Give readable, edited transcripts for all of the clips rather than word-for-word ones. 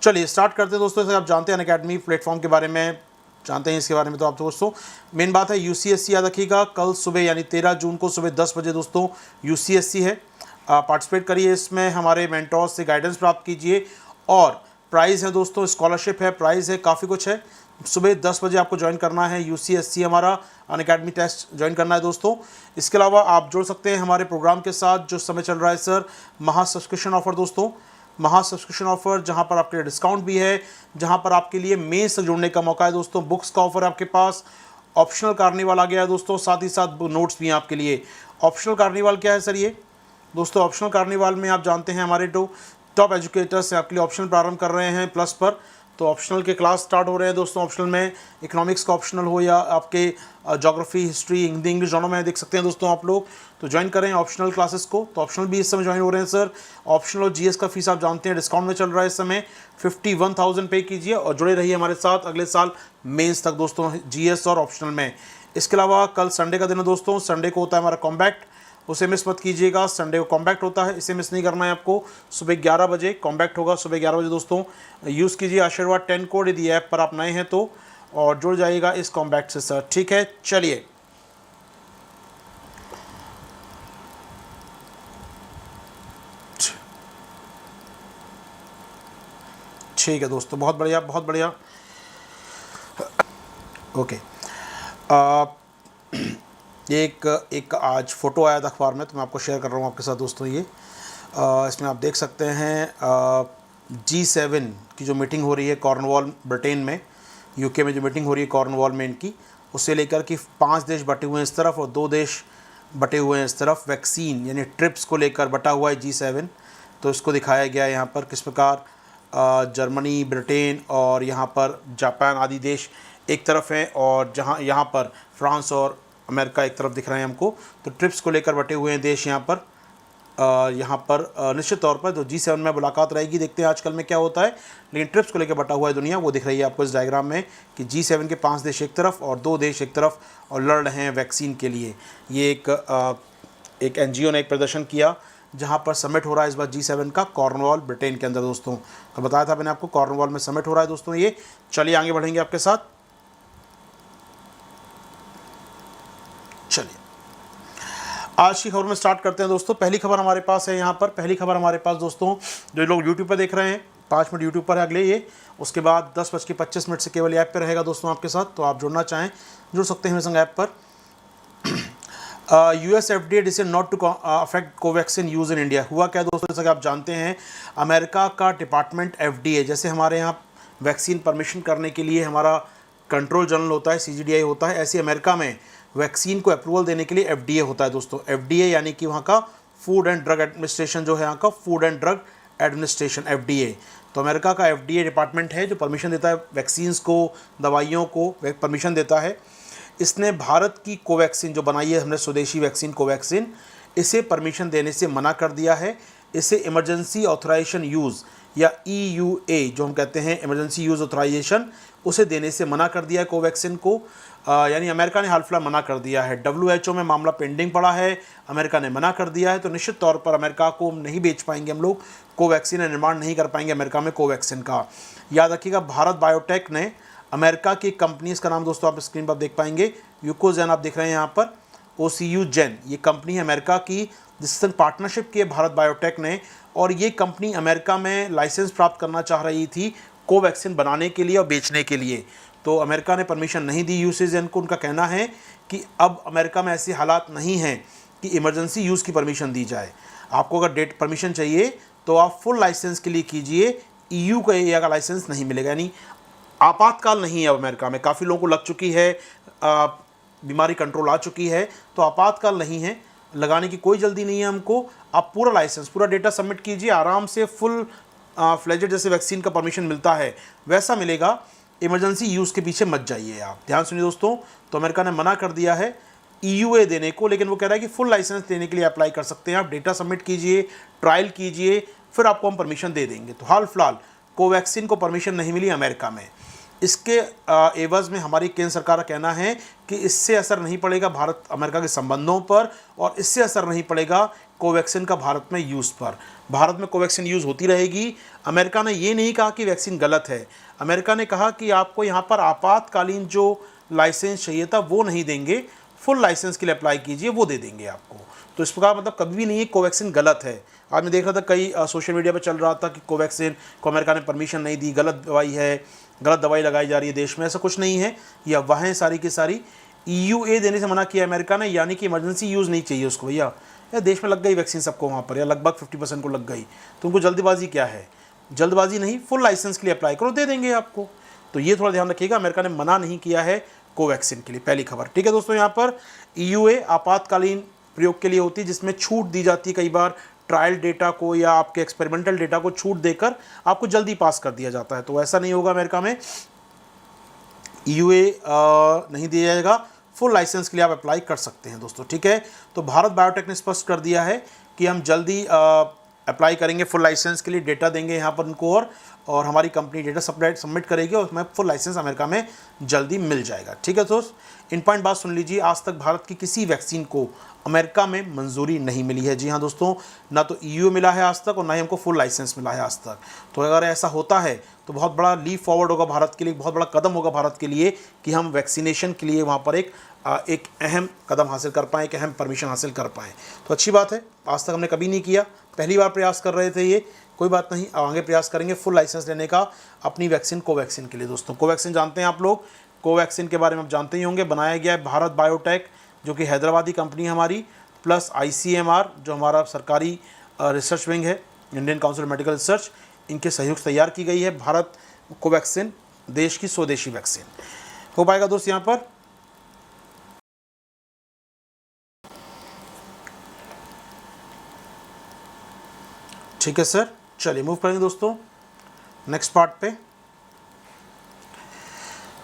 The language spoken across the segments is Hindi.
चलिए स्टार्ट करते हैं दोस्तों। जैसे आप जानते हैं अनअकैडमी प्लेटफॉर्म के बारे में जानते हैं, इसके बारे में तो आप दोस्तों मेन बात है यूसीएससी याद रखिएगा। कल सुबह यानी 13 जून को सुबह 10 बजे दोस्तों यूसीएससी है। पार्टिसिपेट करिए इसमें, हमारे मेंटोर्स से गाइडेंस प्राप्त कीजिए और प्राइज़ है दोस्तों, स्कॉलरशिप है, प्राइज़ है, काफ़ी कुछ है। सुबह 10 बजे आपको ज्वाइन करना है यूसीएससी, हमारा अनअकैडमी टेस्ट ज्वाइन करना है दोस्तों। इसके अलावा आप जुड़ सकते हैं हमारे प्रोग्राम के साथ जो समय चल रहा है सर, महा सब्सक्रिप्शन ऑफर दोस्तों, महा सब्सक्रिप्शन ऑफर, जहां पर आपके लिए डिस्काउंट भी है, जहां पर आपके लिए मेंस से जुड़ने का मौका है दोस्तों। बुक्स का ऑफर है आपके पास, ऑप्शनल कार्निवाल आ गया है दोस्तों, साथ ही साथ नोट्स भी हैं आपके लिए। ऑप्शनल कार्निवाल क्या है सर? ये दोस्तों ऑप्शनल कार्निवाल में आप जानते हैं हमारे टॉप एजुकेटर्स से आपके लिए ऑप्शनल प्रारंभ कर रहे हैं प्लस पर। तो ऑप्शनल के क्लास स्टार्ट हो रहे हैं दोस्तों। ऑप्शनल में इकोनॉमिक्स का ऑप्शनल हो या आपके ज्योग्राफी, हिस्ट्री, हिंदी, इंग्लिश दोनों में देख सकते हैं दोस्तों आप लोग। तो ज्वाइन करें ऑप्शनल क्लासेस को। तो ऑप्शनल भी इस समय ज्वाइन हो रहे हैं सर। ऑप्शनल और जीएस का फीस आप जानते हैं डिस्काउंट में चल रहा है इस समय, 51,000 पे कीजिए और जुड़े रहिए हमारे साथ अगले साल मेंस तक दोस्तों, जीएस और ऑप्शनल में। इसके अलावा कल संडे का दिन है दोस्तों, संडे को होता है हमारा कॉम्बैक्ट, उसे मिस मत कीजिएगा। संडे को कॉम्बैक्ट होता है, इसे मिस नहीं करना है आपको। सुबह 11 बजे कॉम्बैक्ट होगा, सुबह 11 बजे दोस्तों। यूज़ कीजिए आशीर्वाद 10 कोड यदि ऐप पर आप नए हैं तो, और जुड़ जाइएगा इस कॉम्बैक्ट से सर, ठीक है। चलिए ठीक है दोस्तों, बहुत बढ़िया बहुत बढ़िया। ओके, एक आज फ़ोटो आया था अखबार में, तो मैं आपको शेयर कर रहा हूँ आपके साथ दोस्तों। ये इसमें आप देख सकते हैं G7 की जो मीटिंग हो रही है कॉर्नवॉल, ब्रिटेन में, यूके में जो मीटिंग हो रही है कॉर्नवॉल में इनकी, उससे लेकर कि 5 देश बटे हुए हैं इस तरफ और 2 देश बटे हुए हैं इस तरफ। वैक्सीन यानी ट्रिप्स को लेकर बटा हुआ है G7। तो इसको दिखाया गया है यहाँ पर किस प्रकार जर्मनी, ब्रिटेन और यहाँ पर जापान आदि देश एक तरफ हैं, और जहाँ यहाँ पर फ्रांस और अमेरिका एक तरफ दिख रहे हैं हमको। तो ट्रिप्स को लेकर बटे हुए हैं देश यहाँ पर निश्चित तौर पर तो G7 में मुलाकात रहेगी। देखते हैं आजकल में क्या होता है, लेकिन ट्रिप्स को लेकर बटा हुआ है दुनिया, वो दिख रही है आपको इस डायग्राम में कि G7 के 5 देश एक तरफ और 2 देश एक तरफ और लड़ रहे हैं वैक्सीन के लिए। ये एक NGO ने एक प्रदर्शन किया जहाँ पर समिट हो रहा है इस बार G7 का कॉर्नवॉल, ब्रिटेन के अंदर दोस्तों। तो बताया था मैंने आपको कॉर्नवॉल में समिट हो रहा है दोस्तों ये। चलिए आगे बढ़ेंगे आपके साथ। चलिए आज की खबर में स्टार्ट करते हैं दोस्तों। पहली खबर हमारे पास है यहाँ पर, पहली खबर हमारे पास दोस्तों, जो लोग यूट्यूब पर देख रहे हैं 5 मिनट यूट्यूब पर है अगले ये, उसके बाद 10:25 से केवल ऐप पर रहेगा दोस्तों आपके साथ। तो आप जुड़ना चाहें जुड़ सकते हैं मेरे संग ऐप पर। US FDA decide not to affect Covaxin use in India. हुआ क्या दोस्तों, जैसा कि आप जानते हैं अमेरिका का डिपार्टमेंट FDA, जैसे हमारे यहाँ वैक्सीन परमिशन करने के लिए हमारा कंट्रोल जनरल होता है, CGDI होता है, ऐसे अमेरिका में वैक्सीन को अप्रूवल देने के लिए FDA होता है दोस्तों। FDA यानी कि वहाँ का फूड एंड ड्रग एडमिनिस्ट्रेशन, जो है यहाँ का food and drug administration FDA। तो अमेरिका का FDA डिपार्टमेंट है जो परमिशन देता है वैक्सीन्स को, दवाइयों को परमिशन देता है। इसने भारत की कोवैक्सीन जो बनाई है हमने स्वदेशी वैक्सीन कोवैक्सीन, इसे परमिशन देने से मना कर दिया है। इसे इमरजेंसी ऑथराइजेशन यूज़ या EUA जो हम कहते हैं इमरजेंसी यूज़ ऑथराइजेशन, उसे देने से मना कर दिया है कोवैक्सीन को। यानी अमेरिका ने हाल फिलहाल मना कर दिया है। WHO में मामला पेंडिंग पड़ा है, अमेरिका ने मना कर दिया है। तो निश्चित तौर पर अमेरिका को नहीं बेच पाएंगे हम लोग कोवैक्सीन, निर्माण नहीं कर पाएंगे अमेरिका में कोवैक्सीन का। याद रखिएगा भारत बायोटेक ने अमेरिका की कंपनी, इसका नाम दोस्तों आप स्क्रीन पर देख पाएंगे, यूकोजेन आप देख रहे हैं यहाँ पर, OCUGen, ये कंपनी है अमेरिका की जिससे पार्टनरशिप की है भारत बायोटेक ने। और ये कंपनी अमेरिका में लाइसेंस प्राप्त करना चाह रही थी कोवैक्सीन बनाने के लिए और बेचने के लिए। तो अमेरिका ने परमिशन नहीं दी यूसीजेन को। उनका कहना है कि अब अमेरिका में ऐसे हालात नहीं हैं कि इमरजेंसी यूज़ की परमिशन दी जाए। आपको अगर डेट परमिशन चाहिए तो आप फुल लाइसेंस के लिए कीजिए, EU का एरिया का लाइसेंस नहीं मिलेगा। यानी आपातकाल नहीं है अब अमेरिका में, काफ़ी लोगों को लग चुकी है, बीमारी कंट्रोल आ चुकी है, तो आपातकाल नहीं है, लगाने की कोई जल्दी नहीं है हमको। आप पूरा लाइसेंस, पूरा डेटा सबमिट कीजिए आराम से, फुल फ्लेजेड जैसे वैक्सीन का परमिशन मिलता है वैसा मिलेगा। इमरजेंसी यूज़ के पीछे मत जाइए आप। ध्यान सुनिए दोस्तों, तो अमेरिका ने मना कर दिया है EUA देने को, लेकिन वो कह रहा है कि फुल लाइसेंस देने के लिए अप्लाई कर सकते हैं आप। डेटा सबमिट कीजिए, ट्रायल कीजिए, फिर आपको हम परमिशन दे देंगे। तो हाल फिलहाल कोवैक्सीन को परमिशन नहीं मिली अमेरिका में। इसके एवज़ में हमारी केंद्र सरकार का कहना है कि इससे असर नहीं पड़ेगा भारत अमेरिका के संबंधों पर, और इससे असर नहीं पड़ेगा कोवैक्सिन का भारत में यूज़ पर। भारत में कोवैक्सिन यूज़ होती रहेगी। अमेरिका ने ये नहीं कहा कि वैक्सीन गलत है, अमेरिका ने कहा कि आपको यहाँ पर आपातकालीन जो लाइसेंस चाहिए था वो नहीं देंगे, फुल लाइसेंस के लिए अप्लाई कीजिए, वो दे देंगे आपको। तो इस प्रकार मतलब कभी भी नहीं है कोवैक्सिन गलत है। आज मैं देख रहा था कई सोशल मीडिया पर चल रहा था कि कोवैक्सिन को अमेरिका ने परमिशन नहीं दी, गलत दवाई है, गलत दवाई लगाई जा रही है देश में। ऐसा कुछ नहीं है, ये अफवाहें सारी की सारी। EUA देने से मना किया अमेरिका ने, यानी कि इमरजेंसी यूज़ नहीं चाहिए उसको। भैया या देश में लग गई वैक्सीन सबको वहाँ पर, या लगभग 50% को लग गई, तो उनको जल्दबाजी क्या है? जल्दबाजी नहीं, फुल लाइसेंस के लिए अप्लाई करो, दे देंगे आपको। तो ये थोड़ा ध्यान रखिएगा, अमेरिका ने मना नहीं किया है कोवैक्सिन के लिए, पहली खबर। ठीक है दोस्तों, यहाँ पर EUA आपातकालीन प्रयोग के लिए होती है, जिसमें छूट दी जाती है कई बार ट्रायल डेटा को या आपके एक्सपेरिमेंटल डेटा को छूट देकर आपको जल्दी पास कर दिया जाता है। तो ऐसा नहीं होगा, अमेरिका में EUA नहीं दिया जाएगा, फुल लाइसेंस के लिए आप अप्लाई कर सकते हैं दोस्तों। ठीक है, तो भारत बायोटेक ने स्पष्ट कर दिया है कि हम जल्दी अप्लाई करेंगे फुल लाइसेंस के लिए, डेटा देंगे यहाँ पर उनको, और हमारी कंपनी डेटा सबमिट करेगी और हमें फुल लाइसेंस अमेरिका में जल्दी मिल जाएगा। ठीक है दोस्त, इन पॉइंट बात सुन लीजिए, आज तक भारत की किसी वैक्सीन को अमेरिका में मंजूरी नहीं मिली है। जी हाँ दोस्तों, ना तो EUA मिला है आज तक और ना ही हमको फुल लाइसेंस मिला है आज तक। तो अगर ऐसा होता है तो बहुत बड़ा लीप फॉरवर्ड होगा भारत के लिए, बहुत बड़ा कदम होगा भारत के लिए कि हम वैक्सीनेशन के लिए वहाँ पर एक अहम कदम हासिल कर पाएँ, एक अहम परमिशन हासिल कर पाएँ। तो अच्छी बात है, आज तक हमने कभी नहीं किया, पहली बार प्रयास कर रहे थे ये, कोई बात नहीं, आगे प्रयास करेंगे फुल लाइसेंस लेने का अपनी वैक्सीन कोवैक्सिन के लिए। दोस्तों कोवैक्सिन जानते हैं आप लोग, कोवैक्सिन के बारे में आप जानते ही होंगे, बनाया गया है भारत बायोटेक जो कि हैदराबादी कंपनी है हमारी, प्लस ICMR जो हमारा सरकारी रिसर्च विंग है, Indian council of medical research, इनके सहयोग से तैयार की गई है भारत कोवैक्सिन, देश की स्वदेशी वैक्सीन। हो पाएगा दोस्त यहाँ पर? ठीक है सर, चलिए मूव करेंगे दोस्तों नेक्स्ट पार्ट पे।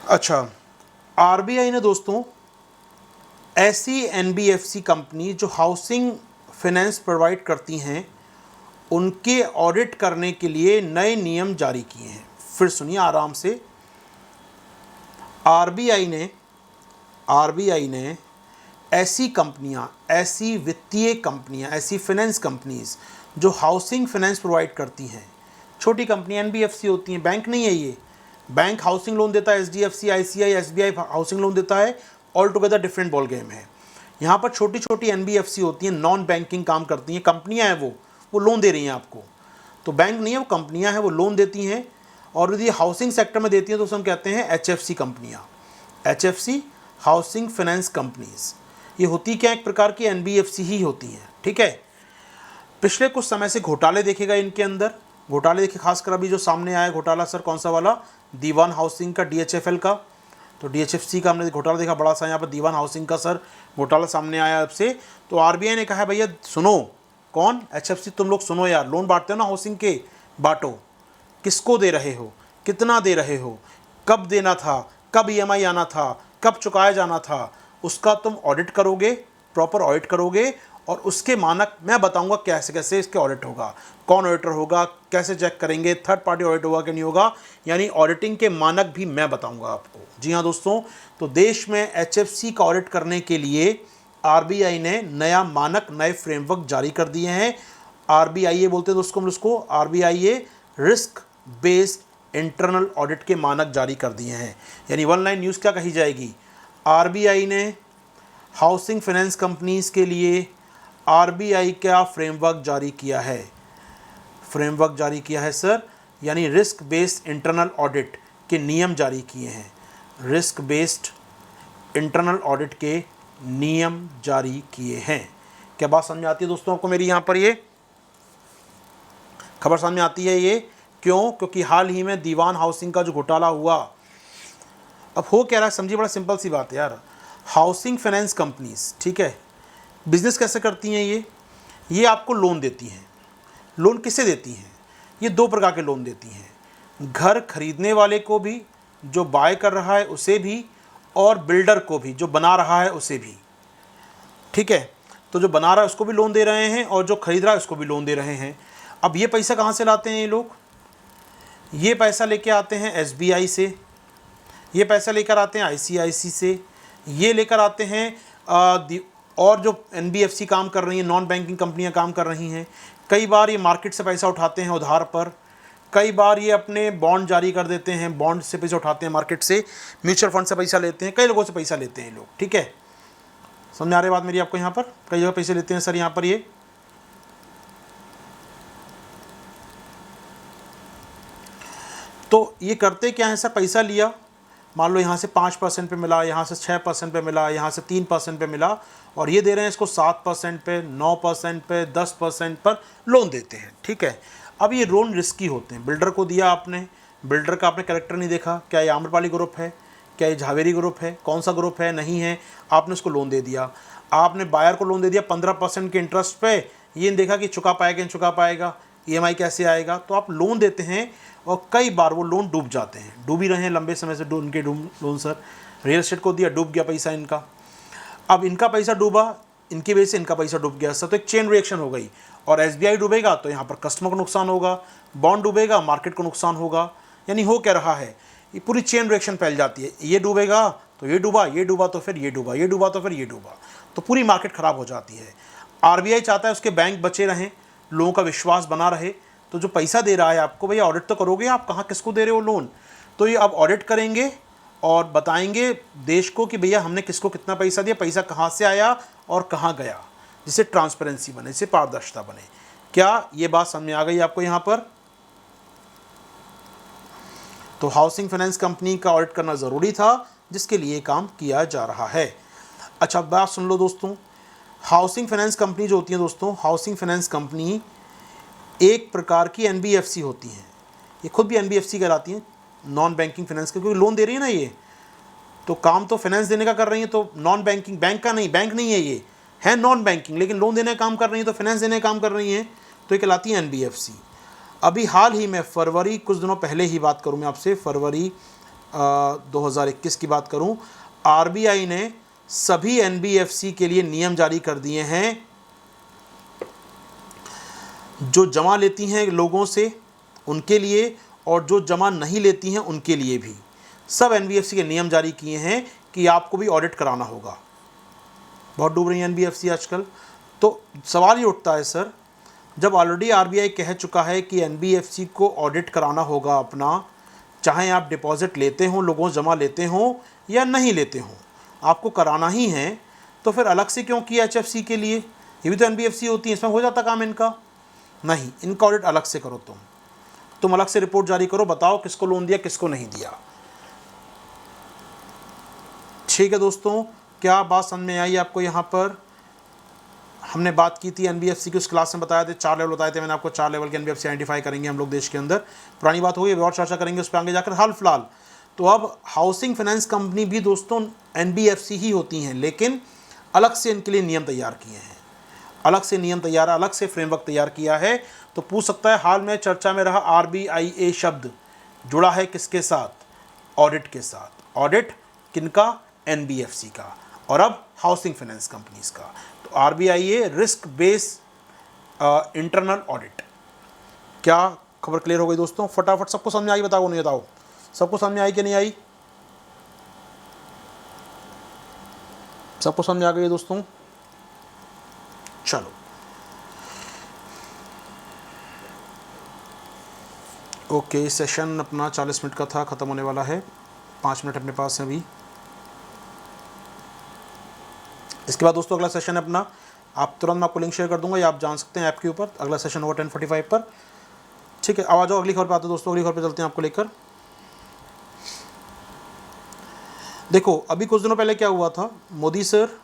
अच्छा, RBI ने दोस्तों ऐसी NBFC कंपनी जो हाउसिंग फाइनेंस प्रोवाइड करती हैं उनके ऑडिट करने के लिए नए नियम जारी किए हैं। फिर सुनिए आराम से, RBI ने ऐसी कंपनियां, ऐसी वित्तीय कंपनियां, ऐसी फाइनेंस कंपनीज जो हाउसिंग फाइनेंस प्रोवाइड करती हैं, छोटी कंपनी NBFC होती हैं, बैंक नहीं है ये, बैंक हाउसिंग लोन देता है, HDFC, ICI, SBI housing loan देता है, all together different ball game है। यहाँ पर छोटी छोटी NBFC होती हैं, नॉन बैंकिंग काम करती हैं, कंपनियाँ हैं, वो लोन दे रही हैं आपको, तो बैंक नहीं है, वो कंपनियाँ हैं, वो लोन देती हैं, और यदि हाउसिंग सेक्टर में देती हैं तो उसे हम कहते हैं HFC कंपनियाँ, HFC हाउसिंग फाइनेंस कंपनीज। ये होती क्या, एक प्रकार की NBFC ही होती हैं। ठीक है, पिछले कुछ समय से घोटाले देखेगा इनके अंदर, घोटाले देखे, खासकर अभी जो सामने आया घोटाला सर, कौन सा वाला, दीवान हाउसिंग का, DHFL का, तो DHFC का हमने घोटाला देखा बड़ा सा, यहाँ पर दीवान हाउसिंग का सर घोटाला सामने आया अब से। तो RBI ने कहा है भैया सुनो, कौन, HFC तुम लोग सुनो यार, लोन बांटते हो ना हाउसिंग के, बांटो, किसको दे रहे हो, कितना दे रहे हो, कब देना था, कब EMI आना था, कब चुकाया जाना था, उसका तुम ऑडिट करोगे, प्रॉपर ऑडिट करोगे, और उसके मानक मैं बताऊंगा कैसे कैसे इसके ऑडिट होगा, कौन ऑडिटर होगा, कैसे चेक करेंगे, थर्ड पार्टी ऑडिट होगा कि नहीं होगा, यानी ऑडिटिंग के मानक भी मैं बताऊंगा आपको। जी हाँ दोस्तों, तो देश में HFC का ऑडिट करने के लिए RBI ने नया मानक, नए फ्रेमवर्क जारी कर दिए हैं। RBIA बोलते हैं दोस्तों हम उसको, RBIA risk based internal audit के मानक जारी कर दिए हैं। यानी वन लाइन न्यूज़ क्या कही जाएगी, RBI ने हाउसिंग फाइनेंस कंपनीज के लिए RBI का फ्रेमवर्क जारी किया है, फ्रेमवर्क जारी किया है सर, यानी रिस्क बेस्ड इंटरनल ऑडिट के नियम जारी किए हैं, रिस्क बेस्ड इंटरनल ऑडिट के नियम जारी किए हैं। क्या बात समझ में आती है दोस्तों आपको मेरी, यहाँ पर ये खबर समझ में आती है ये क्यों, क्योंकि हाल ही में दीवान हाउसिंग का जो घोटाला हुआ, अब हो क्या रहा है समझिए, बड़ा सिंपल सी बात है यार, हाउसिंग फाइनेंस कंपनीज, ठीक है, बिजनेस कैसे करती हैं ये आपको लोन देती हैं। लोन किसे देती हैं, ये दो प्रकार के लोन देती हैं, घर खरीदने वाले को भी, जो बाय कर रहा है उसे भी, और बिल्डर को भी, जो बना रहा है उसे भी। ठीक है, तो जो बना रहा है उसको भी लोन दे रहे हैं और जो खरीद रहा है उसको भी लोन दे रहे हैं। अब ये पैसा कहाँ से लाते हैं ये लोग, ये पैसा लेके आते हैं SBI से, ये पैसा लेकर आते हैं ICICI से, ये लेकर आते हैं और जो एनबीएफसी काम कर रही हैं, नॉन बैंकिंग कंपनियां काम कर रही हैं, कई बार ये मार्केट से पैसा उठाते हैं उधार पर, कई बार ये अपने बॉन्ड जारी कर देते हैं, बॉन्ड से पैसा उठाते हैं मार्केट से, म्यूचुअल फंड से पैसा लेते हैं, कई लोगों से पैसा लेते हैं लोग। ठीक है, समझ आ रही बात मेरी आपको? यहाँ पर कई जगह पैसे लेते हैं सर यहाँ पर ये। तो ये करते क्या है सर, पैसा लिया, मान लो यहाँ से 5% पे मिला, यहाँ से 6% पे मिला, यहाँ से 3% पे मिला, और ये दे रहे हैं इसको 7% पे, 9% पे, 10% पर लोन देते हैं। ठीक है, अब ये लोन रिस्की होते हैं। बिल्डर को दिया आपने, बिल्डर का आपने कैरेक्टर नहीं देखा, क्या ये आम्रपाली ग्रुप है, क्या ये झावेरी ग्रुप है, कौन सा ग्रुप है, नहीं है, आपने उसको लोन दे दिया। आपने बायर को लोन दे दिया 15% के इंटरेस्ट पे, ये नहीं देखा कि चुका पाएगा नहीं चुका पाएगा, ईएमआई कैसे आएगा, तो आप लोन देते हैं और कई बार वो लोन डूब जाते हैं, डूब ही रहे हैं लंबे समय से उनके लोन सर। रियल एस्टेट को दिया, डूब गया पैसा इनका, अब इनका पैसा डूबा, इनकी वजह से इनका पैसा डूब गया सर, तो एक चेन रिएक्शन हो गई। और एसबीआई डूबेगा तो यहाँ पर कस्टमर को नुकसान होगा, बॉन्ड डूबेगा मार्केट को नुकसान होगा, यानी हो क्या रहा है, ये पूरी चेन रिएक्शन फैल जाती है। ये डूबेगा तो ये डूबा, ये डूबा तो फिर ये डूबा, ये डूबा तो फिर ये डूबा, तो पूरी मार्केट ख़राब हो जाती है। आरबीआई चाहता है उसके बैंक बचे रहें, लोगों का विश्वास बना रहे, तो जो पैसा दे रहा है आपको, भैया ऑडिट तो करोगे आप, कहाँ किसको दे रहे हो लोन, तो ये अब ऑडिट करेंगे और बताएंगे देश को कि भैया हमने किसको कितना पैसा दिया, पैसा कहाँ से आया और कहाँ गया, जिससे ट्रांसपेरेंसी बने, जिससे पारदर्शिता बने। क्या ये बात समझ में आ गई आपको यहाँ पर? तो हाउसिंग फाइनेंस कंपनी का ऑडिट करना ज़रूरी था, जिसके लिए काम किया जा रहा है। अच्छा बात सुन लो दोस्तों, हाउसिंग फाइनेंस कंपनी जो होती है दोस्तों, हाउसिंग फाइनेंस कंपनी एक प्रकार की एनबीएफसी होती हैं, ये खुद भी एनबीएफसी कहलाती हैं, नॉन बैंकिंग फाइनेंस का, क्योंकि लोन दे रही है ना ये, तो काम तो फाइनेंस देने का कर रही है, तो नॉन बैंकिंग, बैंक का नहीं, बैंक नहीं है ये, है नॉन बैंकिंग, लेकिन लोन देने का काम कर रही है, तो फाइनेंस देने का काम कर रही हैं, तो ये कहलाती है एनबीएफसी। अभी हाल ही में फरवरी, कुछ दिनों पहले ही बात करूँ मैं आपसे, फरवरी 2021 की बात करूँ, आरबीआई ने सभी एनबीएफसी के लिए नियम जारी कर दिए हैं, जो जमा लेती हैं लोगों से उनके लिए, और जो जमा नहीं लेती हैं उनके लिए भी, सब एनबीएफसी के नियम जारी किए हैं कि आपको भी ऑडिट कराना होगा। बहुत डूब रही है एनबीएफसी आजकल। तो सवाल ये उठता है सर, जब ऑलरेडी आरबीआई कह चुका है कि एनबीएफसी को ऑडिट कराना होगा अपना, चाहे आप डिपॉजिट लेते हो, लोगों जमा लेते हो या नहीं लेते हो, आपको कराना ही है, तो फिर अलग से क्यों किया एचएफसी के लिए? ये भी तो एनबीएफसी होती है, इसमें हो जाता काम इनका। नहीं, इनका ऑडिट अलग से करो, तुम अलग से रिपोर्ट जारी करो, बताओ किसको लोन दिया किसको नहीं दिया। ठीक है दोस्तों, क्या बात समझ में आई आपको? यहाँ पर हमने बात की थी एनबीएफसी की, उस क्लास में बताया थे 4 लेवल बताए थे मैंने आपको, 4 लेवल के एनबीएफसी आइडेंटिफाई करेंगे हम लोग देश के अंदर। पुरानी बात होगी, और चर्चा करेंगे उस पर आगे जाकर। हाल फिलहाल तो अब हाउसिंग फाइनेंस कंपनी भी दोस्तों एनबीएफसी ही होती हैं, लेकिन अलग से इनके लिए नियम तैयार किए हैं, अलग से नियम तैयार, अलग से फ्रेमवर्क तैयार किया है। तो पूछ सकता है, हाल में चर्चा में रहा आरबीआईए शब्द जुड़ा है किसके साथ? ऑडिट के साथ। ऑडिट किनका? एनबीएफसी का, और अब हाउसिंग फाइनेंस कंपनीज का। तो आरबीआईए रिस्क बेस इंटरनल ऑडिट। क्या खबर क्लियर हो गई दोस्तों? फटाफट सबको समझ में आई? बताओ नहीं बताओ, सबको समझ में आई कि नहीं आई? सबको समझ आ गई दोस्तों? चलो ओके, सेशन अपना 40 मिनट का था, ख़त्म होने वाला है, 5 मिनट अपने पास है अभी। इसके बाद दोस्तों अगला सेशन है अपना, आप तुरंत मैं आपको लिंक शेयर कर दूंगा, या आप जान सकते हैं ऐप के ऊपर। अगला सेशन होगा 10:45 पर। ठीक है, आ जाओ अगली खबर पे आते हैं दोस्तों, अगली खबर पे चलते हैं आपको लेकर। देखो अभी कुछ दिनों पहले क्या हुआ था, मोदी सर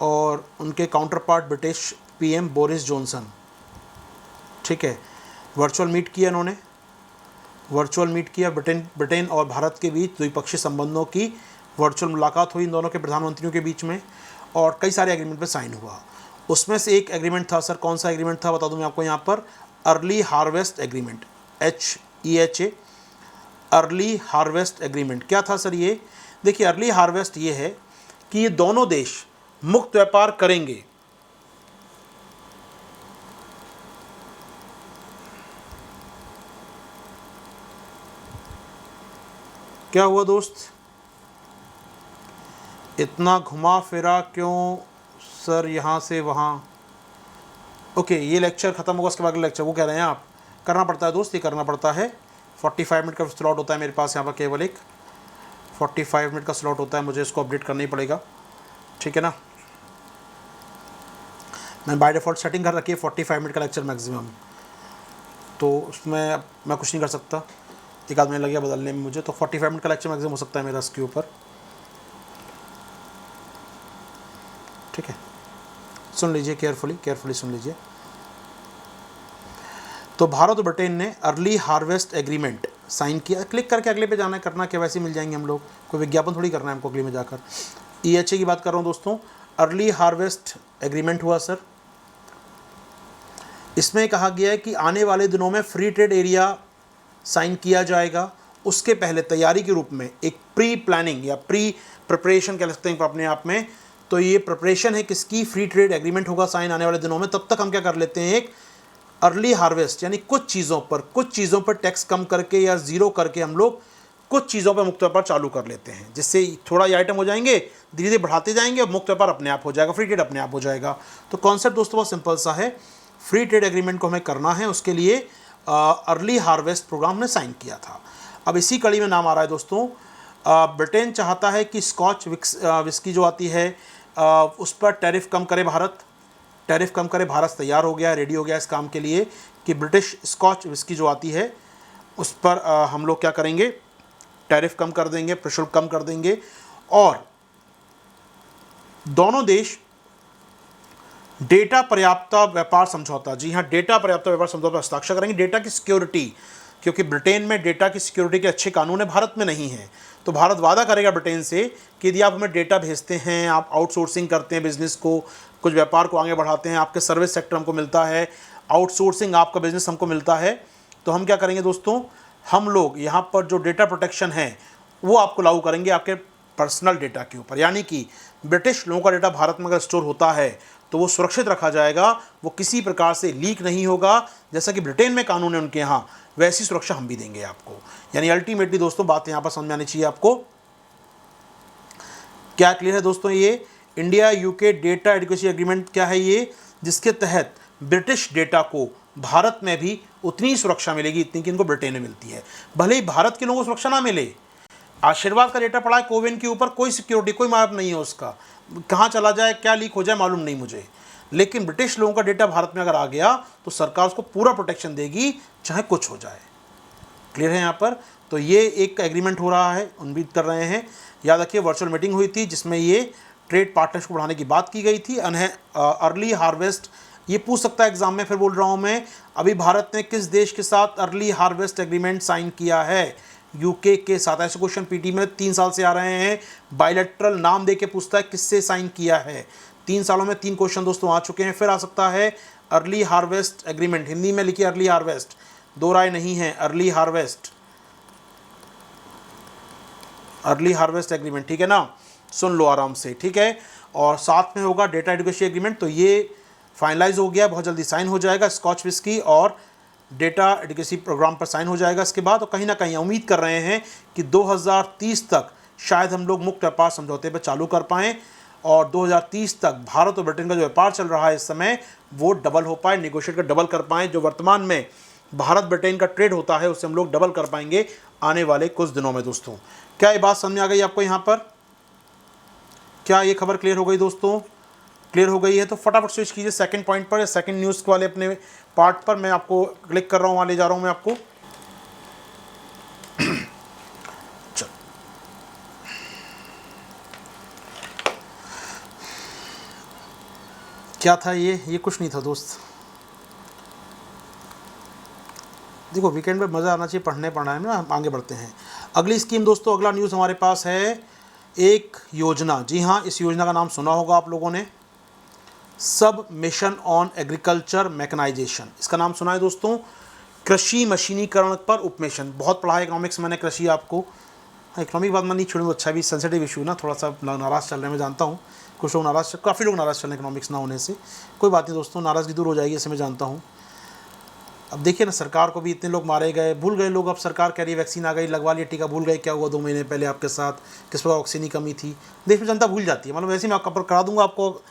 और उनके counter part British PM Boris Johnson, ठीक है, वर्चुअल मीट किया इन्होंने, वर्चुअल मीट किया। ब्रिटेन और भारत के बीच द्विपक्षीय संबंधों की वर्चुअल मुलाकात हुई इन दोनों के प्रधानमंत्रियों के बीच में, और कई सारे एग्रीमेंट पे साइन हुआ। उसमें से एक एग्रीमेंट था सर, कौन सा एग्रीमेंट था बता दूं मैं आपको यहाँ पर, early harvest agreement, HEHA, early harvest agreement. क्या था सर ये? देखिए अर्ली हार्वेस्ट ये है कि ये दोनों देश मुक्त व्यापार करेंगे। क्या हुआ दोस्त, इतना घुमा फिरा क्यों सर यहाँ से वहाँ, ओके ये लेक्चर ख़त्म होगा उसके बाद लेक्चर वो कह रहे हैं आप, करना पड़ता है दोस्त, ये करना पड़ता है। 45 मिनट का स्लॉट होता है मेरे पास यहाँ पर, केवल एक 45 मिनट का स्लॉट होता है, मुझे इसको अपडेट करना ही पड़ेगा, ठीक है ना। मैं बाय डिफ़ॉल्ट सेटिंग कर रखी है 45 मिनट का लेक्चर मैक्सिमम, तो उसमें मैं कुछ नहीं कर सकता, एक आध महीने लग गया बदलने में मुझे, तो 45 मिनट का लेक्चर मैक्सिमम हो सकता है मेरा इसके ऊपर, ठीक है। सुन लीजिए केयरफुली सुन लीजिए। तो भारत और ब्रिटेन ने अर्ली हार्वेस्ट एग्रीमेंट साइन किया। क्लिक करके अगले पे जाना है, करना क्या, वैसे मिल जाएंगे हम लोग, कोई विज्ञापन थोड़ी करना है हमको अगले में जाकर। EHA की बात कर रहा हूँ दोस्तों, अर्ली हार्वेस्ट एग्रीमेंट हुआ सर। इसमें कहा गया है कि आने वाले दिनों में फ्री ट्रेड एरिया साइन किया जाएगा। उसके पहले तैयारी के रूप में एक प्री प्लानिंग या प्री प्रिपरेशन कह सकते हैं अपने आप में, तो ये प्रिपरेशन है किसकी, फ्री ट्रेड एग्रीमेंट होगा साइन आने वाले दिनों में। तब तक हम क्या कर लेते हैं, एक अर्ली हार्वेस्ट यानी कुछ चीज़ों पर टैक्स कम करके या ज़ीरो करके हम लोग कुछ चीज़ों पर मुक्त व्यापार चालू कर लेते हैं, जिससे थोड़ा ये आइटम हो जाएंगे, धीरे धीरे बढ़ाते जाएंगे और मुक्त व्यापार अपने आप हो जाएगा, फ्री ट्रेड अपने आप हो जाएगा। तो कॉन्सेप्ट दोस्तों बहुत सिंपल सा है, फ्री ट्रेड एग्रीमेंट को हमें करना है, उसके लिए अर्ली हार्वेस्ट प्रोग्राम ने साइन किया था। अब इसी कड़ी में नाम आ रहा है दोस्तों, ब्रिटेन चाहता है कि स्कॉच विस्की जो आती है उस पर टैरिफ कम करे भारत, भारत तैयार हो गया, रेडी हो गया इस काम के लिए कि ब्रिटिश स्कॉच विस्की जो आती है उस पर हम लोग क्या करेंगे, टैरिफ कम कर देंगे, प्रशुल्क कम कर देंगे। और दोनों देश डेटा पर्याप्त व्यापार समझौता, जी हाँ डेटा पर्याप्त व्यापार समझौता पर हस्ताक्षर करेंगे। डेटा की सिक्योरिटी, क्योंकि ब्रिटेन में डेटा की सिक्योरिटी के अच्छे कानून है, भारत में नहीं है, तो भारत वादा करेगा ब्रिटेन से कि यदि आप हमें डेटा भेजते हैं, आप आउटसोर्सिंग करते हैं बिजनेस को, कुछ व्यापार को आगे बढ़ाते हैं, आपके सर्विस सेक्टर हमको मिलता है, आउटसोर्सिंग आपका बिजनेस हमको मिलता है, तो हम क्या करेंगे दोस्तों, हम लोग यहाँ पर जो डेटा प्रोटेक्शन है वो आपको लागू करेंगे आपके पर्सनल डेटा के ऊपर। यानी कि ब्रिटिश लोगों का डेटा भारत में अगर स्टोर होता है तो वो सुरक्षित रखा जाएगा, वो किसी प्रकार से लीक नहीं होगा, जैसा कि ब्रिटेन में कानून है उनके यहाँ, वैसी सुरक्षा हम भी देंगे आपको। यानी अल्टीमेटली दोस्तों बात यहाँ पर समझ में आनी चाहिए आपको। क्या क्लियर है दोस्तों, ये India UK data adequacy agreement क्या है ये, जिसके तहत ब्रिटिश डेटा को भारत में भी उतनी सुरक्षा मिलेगी इतनी कि इनको ब्रिटेन में मिलती है। भले ही भारत के लोगों को सुरक्षा ना मिले, आशीर्वाद का डेटा पड़ा है कोविन के ऊपर, कोई सिक्योरिटी कोई माप नहीं है उसका, कहाँ चला जाए क्या लीक हो जाए मालूम नहीं मुझे, लेकिन ब्रिटिश लोगों का डेटा भारत में अगर आ गया तो सरकार उसको पूरा प्रोटेक्शन देगी चाहे कुछ हो जाए। क्लियर है यहाँ पर। तो ये एक एग्रीमेंट हो रहा है, उम्मीद कर रहे हैं। याद रखिए वर्चुअल मीटिंग हुई थी जिसमें ये ट्रेड पार्टनर्स को बढ़ाने की बात की गई थी। अर्ली हार्वेस्ट, ये पूछ सकता है एग्जाम में, फिर बोल रहा हूँ मैं, अभी भारत ने किस देश के साथ अर्ली हार्वेस्ट एग्रीमेंट साइन किया है, यूके के साथ। ऐसे क्वेश्चन पीटी में 3 साल से आ रहे हैं, बायलैटरल नाम दे के पूछता है किससे साइन किया है। 3 सालों में 3 क्वेश्चन दोस्तों आ चुके हैं, फिर आ सकता है अर्ली हार्वेस्ट एग्रीमेंट, हिंदी में लिखिए अर्ली हार्वेस्ट, दो राय नहीं है, अर्ली हार्वेस्ट एग्रीमेंट, ठीक है ना, सुन लो आराम से, ठीक है। और साथ में होगा डेटा एडिक्वेसी एग्रीमेंट, तो ये फाइनलाइज हो गया, बहुत जल्दी साइन हो जाएगा, स्कॉच विस्की और डेटा एडिक्वेसी प्रोग्राम पर साइन हो जाएगा इसके बाद। और कहीं ना कहीं उम्मीद कर रहे हैं कि 2030 तक शायद हम लोग मुक्त व्यापार समझौते पर चालू कर पाएँ और 2030 तक भारत और ब्रिटेन का जो व्यापार चल रहा है इस समय वो डबल हो पाए, निगोशिएट कर डबल कर पाएँ। जो वर्तमान में भारत ब्रिटेन का ट्रेड होता है उससे हम लोग डबल कर पाएंगे आने वाले कुछ दिनों में दोस्तों। क्या ये बात समझ में आ गई आपको यहाँ पर? क्या ये खबर क्लियर हो गई दोस्तों? क्लियर हो गई है तो फटाफट स्विच कीजिए सेकंड पॉइंट पर या सेकंड न्यूज़ वाले अपने पार्ट पर। मैं आपको क्लिक कर रहा हूँ, वहाँ ले जा रहा हूँ मैं आपको। क्या था ये कुछ नहीं था दोस्त। देखो वीकेंड पे मज़ा आना चाहिए, पढ़ने पढ़ना है ना, हम आगे बढ़ते हैं। अगली स्कीम दोस्तों, अगला न्यूज़ हमारे पास है एक योजना। जी हाँ, इस योजना का नाम सुना होगा आप लोगों ने, सब मिशन ऑन एग्रीकल्चर मैकेनाइजेशन। इसका नाम सुना है दोस्तों, कृषि मशीनीकरण पर उपमिशन। बहुत पढ़ा है इकोनॉमिक्स मैंने कृषि आपको, इकोनॉमिक बात मैं नहीं छोड़ूंगा, अच्छा भी सेंसिटिव इशू ना, थोड़ा सा नाराज़ चल रहे हैं मैं जानता हूँ, कुछ लोग नाराज़, काफ़ी लोग नाराज़ चल रहे हैं इकोनॉमिक्स ना होने से। कोई बात नहीं दोस्तों, नाराज़गी दूर हो जाएगी ऐसे मैं जानता हूँ। अब देखिए ना, सरकार को भी इतने लोग मारे गए, भूल गए लोग, अब सरकार कह रही है वैक्सीन आ गई, लगवा लिया टीका, भूल गए क्या हुआ 2 महीने पहले आपके साथ, किस प्रकार ऑक्सीजन की कमी थी, देश में जनता भूल जाती है। मतलब वैसे मैं आपका पर करा दूंगा आपको,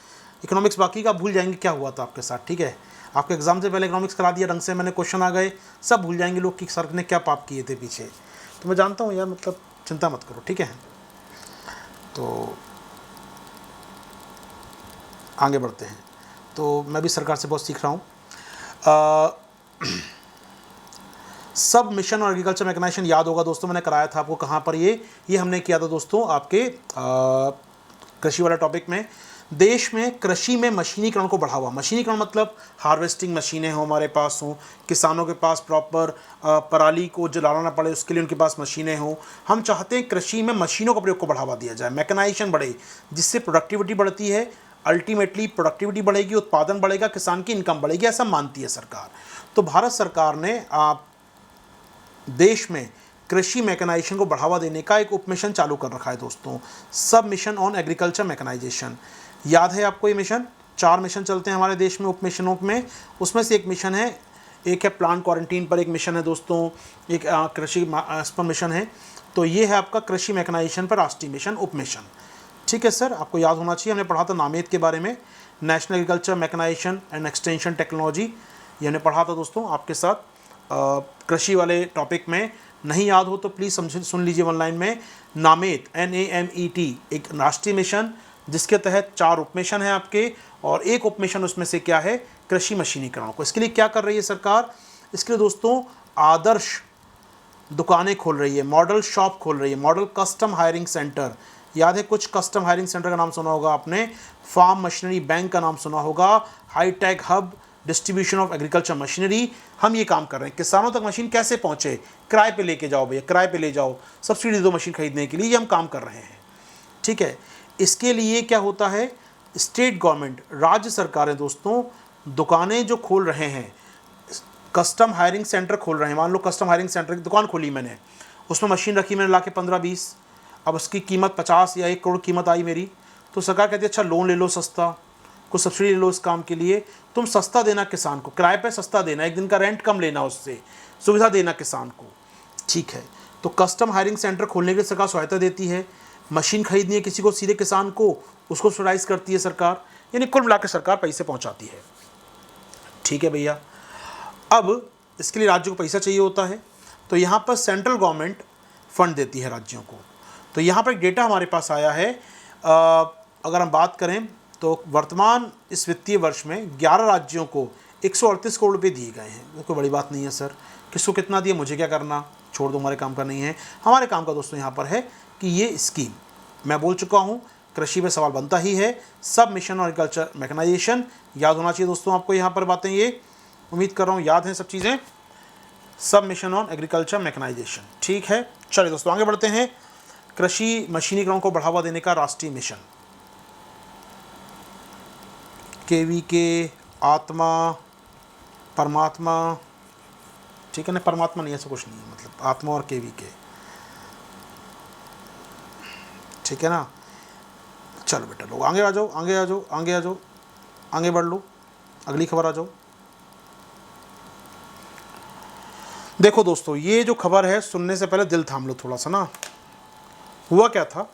इकोनॉमिक्स बाकी का आप भूल जाएंगे क्या हुआ था आपके साथ, ठीक है। आपके एग्जाम से पहले इकोनॉमिक्स करा दिया ढंग से मैंने, क्वेश्चन आ गए, सब भूल जाएंगे लोग कि सर ने क्या पाप किए थे पीछे। तो मैं जानता हूँ यार, मतलब चिंता मत करो, ठीक है। तो आगे बढ़ते हैं। तो मैं भी सरकार से बहुत सीख रहा हूँ। सब मिशन और एग्रीकल्चर मैकेनाइजेशन याद होगा दोस्तों, मैंने कराया था आपको कहाँ पर, ये हमने किया था दोस्तों आपके कृषि वाला टॉपिक में। देश में कृषि में मशीनीकरण को बढ़ावा, मशीनीकरण मतलब हार्वेस्टिंग मशीनें हो हमारे पास हों, किसानों के पास प्रॉपर पराली को जलाना ना पड़े उसके लिए उनके पास मशीनें हों। हम चाहते हैं कृषि में मशीनों का प्रयोग को बढ़ावा दिया जाए, मैकेनाइजेशन बढ़े, जिससे प्रोडक्टिविटी बढ़ती है, अल्टीमेटली प्रोडक्टिविटी बढ़ेगी, उत्पादन बढ़ेगा, किसान की इनकम बढ़ेगी, ऐसा मानती है सरकार। तो भारत सरकार ने देश में कृषि मैकेनाइजेशन को बढ़ावा देने का एक उपमिशन चालू कर रखा है दोस्तों, सब मिशन ऑन एग्रीकल्चर मैकेनाइजेशन। याद है आपको ये मिशन? 4 मिशन चलते हैं हमारे देश में उप मिशनों में, उसमें से एक मिशन है, एक है प्लांट क्वारंटीन पर एक मिशन है दोस्तों, एक कृषि पर मिशन है। तो ये है आपका कृषि मैकेनाइजेशन पर राष्ट्रीय मिशन उप मिशन, ठीक है सर। आपको याद होना चाहिए, हमने पढ़ा था नामेद के बारे में, national agriculture mechanization and extension technology, ये हमने पढ़ा था दोस्तों आपके साथ कृषि वाले टॉपिक में। नहीं याद हो तो प्लीज़ समझ सुन लीजिए ऑनलाइन में। नामेद NAMET एक राष्ट्रीय मिशन जिसके तहत 4 उप मिशन है आपके, और एक उप मिशन उसमें से क्या है, कृषि मशीनीकरण को। इसके लिए क्या कर रही है सरकार? इसके लिए दोस्तों आदर्श दुकानें खोल रही है, मॉडल शॉप खोल रही है, मॉडल कस्टम हायरिंग सेंटर। याद है कुछ कस्टम हायरिंग सेंटर का नाम सुना होगा आपने, फार्म मशीनरी बैंक का नाम सुना होगा, high tech hub distribution of agriculture machinery. हम ये काम कर रहे हैं, किसानों तक मशीन कैसे पहुंचे, किराए पे लेके जाओ भैया, किराए पे ले जाओ, सब्सिडी दो मशीन खरीदने के लिए, ये हम काम कर रहे हैं, ठीक है। इसके लिए क्या होता है, स्टेट गवर्नमेंट, राज्य सरकारें दोस्तों दुकानें जो खोल रहे हैं, कस्टम हायरिंग सेंटर खोल रहे हैं। मान लो कस्टम हायरिंग सेंटर की दुकान खोली मैंने, उसमें मशीन रखी मैंने ला के 15-20, अब उसकी कीमत 50 या 1 करोड़ कीमत आई मेरी, तो सरकार कहती है अच्छा लोन ले लो सस्ता, कुछ सब्सिडी ले लो इस काम के लिए, तुम सस्ता देना किसान को, किराए पे सस्ता देना, एक दिन का रेंट कम लेना, उससे सुविधा देना किसान को, ठीक है। तो कस्टम हायरिंग सेंटर खोलने के लिए सरकार सहायता देती है, मशीन खरीदनी है किसी को सीधे किसान को, उसको सब्सिडाइज करती है सरकार, यानी कुल मिलाकर सरकार पैसे पहुंचाती है, ठीक है भैया। अब इसके लिए राज्यों को पैसा चाहिए होता है, तो यहाँ पर सेंट्रल गवर्नमेंट फंड देती है राज्यों को। तो यहाँ पर एक डेटा हमारे पास आया है, अगर हम बात करें तो वर्तमान इस वित्तीय वर्ष में 11 राज्यों को 138 करोड़ रुपये दिए गए हैं। वो कोई बड़ी बात नहीं है सर, किसको कितना दिया मुझे क्या करना, छोड़ दो, हमारे काम का नहीं है। हमारे काम का दोस्तों यहाँ पर है कि ये स्कीम, मैं बोल चुका हूँ, कृषि में सवाल बनता ही है, सब मिशन और एग्रीकल्चर मैकेनाइजेशन याद होना चाहिए दोस्तों आपको। यहाँ पर बातें ये उम्मीद कर रहा हूँ याद हैं सब चीज़ें, सब मिशन ऑन एग्रीकल्चर मैकेनाइजेशन, ठीक है। चलिए दोस्तों आगे बढ़ते हैं। कृषि मशीनीकरण को बढ़ावा देने का राष्ट्रीय मिशन, KVK, आत्मा, परमात्मा, ठीक है ना, परमात्मा नहीं ऐसा कुछ नहीं है, मतलब आत्मा और KVK, ठीक है ना। चलो बेटा लोग आगे आ जाओ, आगे आ जाओ, आगे आ जाओ, आगे बढ़ लो, अगली खबर आ जाओ। देखो दोस्तों ये जो खबर है सुनने से पहले दिल थाम लो थोड़ा सा ना। हुआ क्या था,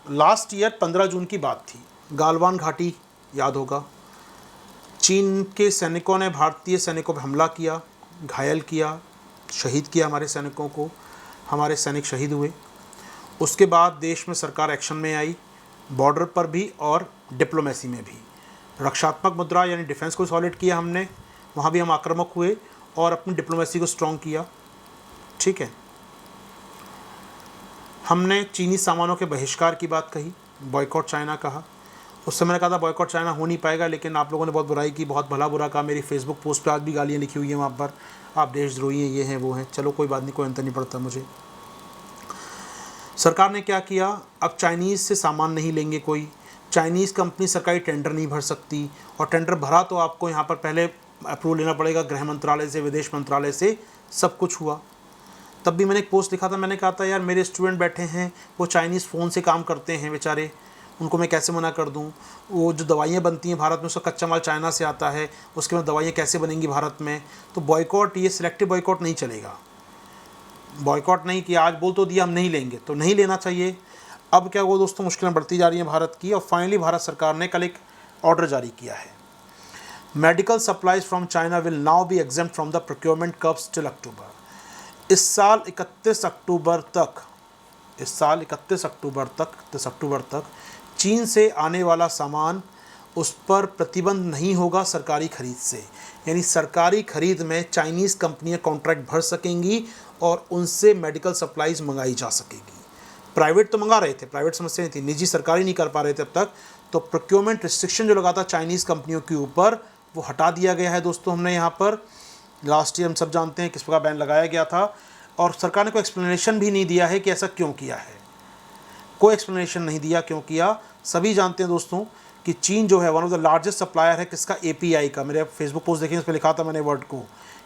लास्ट ईयर 15 जून की बात थी, गालवान घाटी याद होगा, चीन के सैनिकों ने भारतीय सैनिकों पर हमला किया, घायल किया, शहीद किया हमारे सैनिकों को, हमारे सैनिक शहीद हुए। उसके बाद देश में सरकार एक्शन में आई, बॉर्डर पर भी और डिप्लोमेसी में भी। रक्षात्मक मुद्रा यानी डिफेंस को सॉलिड किया हमने, वहाँ भी हम आक्रामक हुए और अपनी डिप्लोमेसी को स्ट्रॉन्ग किया, ठीक है। हमने चीनी सामानों के बहिष्कार की बात कही, बॉयकॉट चाइना कहा। उस समय मैंने कहा था बॉयकॉट चाइना हो नहीं पाएगा, लेकिन आप लोगों ने बहुत बुराई की, बहुत भला बुरा कहा, मेरी फेसबुक पोस्ट पे आज भी गालियाँ लिखी हुई हैं वहाँ पर, आप देशद्रोही हैं, ये हैं वो हैं। चलो कोई बात नहीं, कोई अंतर नहीं पड़ता मुझे। सरकार ने क्या किया, अब चाइनीज़ से सामान नहीं लेंगे कोई, चाइनीज़ कंपनी सरकारी टेंडर नहीं भर सकती, और टेंडर भरा तो आपको यहाँ पर पहले अप्रूवल लेना पड़ेगा गृह मंत्रालय से, विदेश मंत्रालय से, सब कुछ हुआ। तब भी मैंने एक पोस्ट लिखा था, मैंने कहा था यार मेरे स्टूडेंट बैठे हैं, वो चाइनीज़ फ़ोन से काम करते हैं बेचारे, उनको मैं कैसे मना कर दूं। वो जो दवाइयाँ बनती हैं भारत में उसका कच्चा माल चाइना से आता है, उसके बाद दवाइयाँ कैसे बनेंगी भारत में। तो बॉयकॉट, ये सिलेक्टिव बॉयकॉट नहीं चलेगा, बॉयकॉट नहीं कि आज बोल तो दिया हम नहीं लेंगे, तो नहीं लेना चाहिए। अब क्या हुआ दोस्तों, मुश्किलें बढ़ती जा रही हैं भारत की, और फाइनली भारत सरकार ने कल एक ऑर्डर जारी किया है। Medical supplies from China will now be exempt from the procurement curbs till October. इस साल 31 अक्टूबर तक चीन से आने वाला सामान, उस पर प्रतिबंध नहीं होगा सरकारी खरीद से। यानी सरकारी खरीद में चाइनीज़ कंपनियां कॉन्ट्रैक्ट भर सकेंगी और उनसे मेडिकल सप्लाईज मंगाई जा सकेगी। प्राइवेट तो मंगा रहे थे, प्राइवेट समस्या नहीं थी, निजी सरकारी नहीं कर पा रहे थे अब तक। तो प्रोक्योरमेंट रिस्ट्रिक्शन जो लगा था चाइनीज़ कंपनियों के ऊपर, वो हटा दिया गया है दोस्तों। हमने यहाँ पर लास्ट ईयर हम सब जानते हैं किस प्रकार बैन लगाया गया था, और सरकार ने कोई एक्सप्लेनेशन भी नहीं दिया है कि ऐसा क्यों किया है। कोई एक्सप्लेनेशन नहीं दिया क्यों किया। सभी जानते हैं दोस्तों कि चीन जो है one of the largest supplier है किसका, एपीआई का। मेरे फेसबुक पोस्ट देखें, उस पर लिखा था मैंने वर्ड को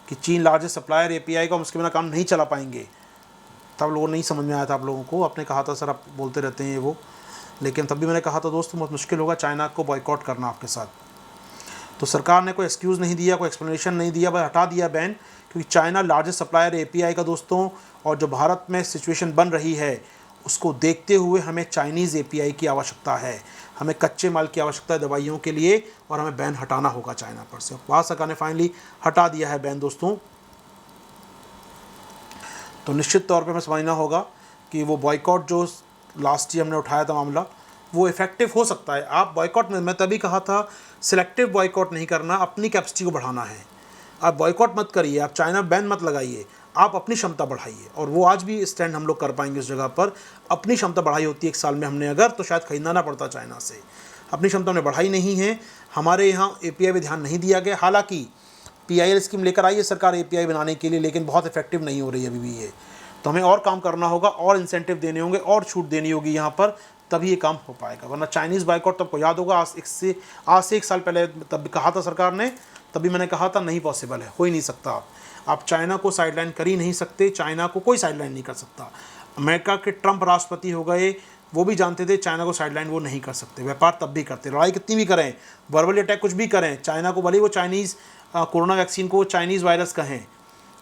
कि चीन लार्जेस्ट सप्लायर एपीआई का, उसके बिना काम नहीं चला पाएंगे। तब लोगों नहीं समझ में आया था आप लोगों को, आपने कहा था सर आप बोलते रहते हैं वो, लेकिन तब भी मैंने कहा था दोस्तों बहुत मुश्किल होगा चाइना को बॉयकॉट करना आपके साथ। तो सरकार ने कोई एक्सक्यूज़ नहीं दिया, कोई एक्सप्लेनेशन नहीं दिया, बस हटा दिया बैन, क्योंकि चाइना लार्जेस्ट सप्लायर एपीआई का दोस्तों। और जो भारत में सिचुएशन बन रही है उसको देखते हुए हमें चाइनीज़ एपीआई की आवश्यकता है, हमें कच्चे माल की आवश्यकता है दवाइयों के लिए, और हमें बैन हटाना होगा चाइना पर से। भारत सरकार ने फाइनली हटा दिया है बैन दोस्तों। तो निश्चित तौर पे हमें समझना होगा कि वो बॉयकॉट जो लास्ट ईयर हमने उठाया था मामला, वो इफ़ेक्टिव हो सकता है। आप बॉयकॉट में, मैं तभी कहा था सिलेक्टिव बॉयकॉट नहीं करना, अपनी कैपेसिटी को बढ़ाना है। आप बॉयकॉट मत करिए, आप चाइना बैन मत लगाइए, आप अपनी क्षमता बढ़ाइए। और वो आज भी स्टैंड हम लोग कर पाएंगे उस जगह पर। अपनी क्षमता बढ़ाई होती है एक साल में हमने अगर, तो शायद खरीदना ना पड़ता चाइना से। अपनी क्षमता हमने बढ़ाई नहीं है, हमारे यहाँ एपीआई पे ध्यान नहीं दिया गया। हालांकि पीआईएल स्कीम लेकर आई है सरकार एपीआई बनाने के लिए, लेकिन बहुत इफेक्टिव नहीं हो रही है अभी भी ये। तो हमें और काम करना होगा, और इंसेंटिव देने होंगे, और छूट देनी होगी यहाँ पर, तभी ये काम हो पाएगा। वरना चाइनीज़ बाइकआउट तो आपको याद होगा आज से एक साल पहले तब कहा था सरकार ने, तभी मैंने कहा था नहीं पॉसिबल है, हो ही नहीं सकता। आप चाइना को साइडलाइन कर ही नहीं सकते, चाइना को कोई साइडलाइन नहीं कर सकता। अमेरिका के ट्रंप राष्ट्रपति हो गए, वो भी जानते थे चाइना को साइडलाइन वो नहीं कर सकते। व्यापार तब भी करते, लड़ाई कितनी भी करें, वर्बल अटैक कुछ भी करें चाइना को, भले वो चाइनीज़ कोरोना वैक्सीन को चाइनीज़ वायरस कहें,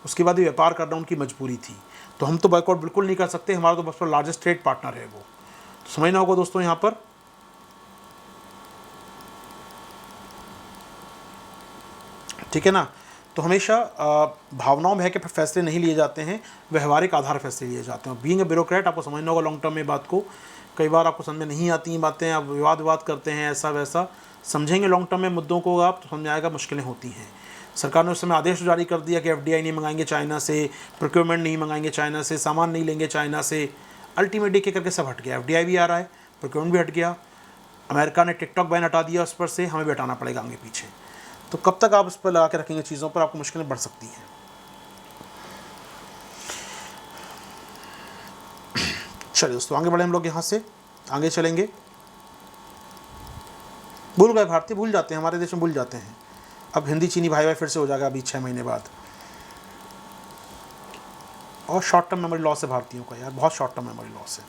उसके बाद भी व्यापार करना उनकी मजबूरी थी। तो हम तो बॉयकॉट बिल्कुल नहीं कर सकते, हमारा तो बस लार्जेस्ट ट्रेड पार्टनर है वो। तो समझना होगा दोस्तों यहाँ पर। ठीक है ना। तो हमेशा भावनाओं में है कि फैसले नहीं लिए जाते हैं, व्यवहारिक आधार फैसले लिए जाते हैं। बीइंग अ ब्यूरोक्रेट आपको समझना होगा लॉन्ग टर्म में बात को। कई बार आपको समझ में नहीं आती हैं बातें, आप विवाद करते हैं ऐसा वैसा। समझेंगे लॉन्ग टर्म में मुद्दों को आप, तो समझ में आएगा मुश्किलें होती हैं। सरकार ने उस समय आदेश जारी कर दिया कि एफडीआई नहीं मंगाएंगे चाइना से, प्रोक्योरमेंट नहीं मंगाएंगे चाइना से, सामान नहीं लेंगे चाइना से। अल्टीमेटली के करके सब हट गया, एफडीआई भी आ रहा है, प्रोक्योरमेंट भी हट गया। अमेरिका ने टिकटॉक बैन हटा दिया उस पर से, हमें भी हटाना पड़ेगा आगे पीछे। तो कब तक आप उस पर लगा के रखेंगे चीज़ों पर, आपको मुश्किलें बढ़ सकती हैं। चलिए दोस्तों आगे बढ़े हम लोग, यहाँ से आगे चलेंगे। भूल गए भारतीय, भूल जाते हैं, हमारे देश में भूल जाते हैं। अब हिंदी चीनी भाई फिर से हो जाएगा अभी 6 महीने बाद। और शॉर्ट टर्म मेमोरी लॉस है भारतीयों का यार, बहुत शॉर्ट टर्म मेमोरी लॉस है।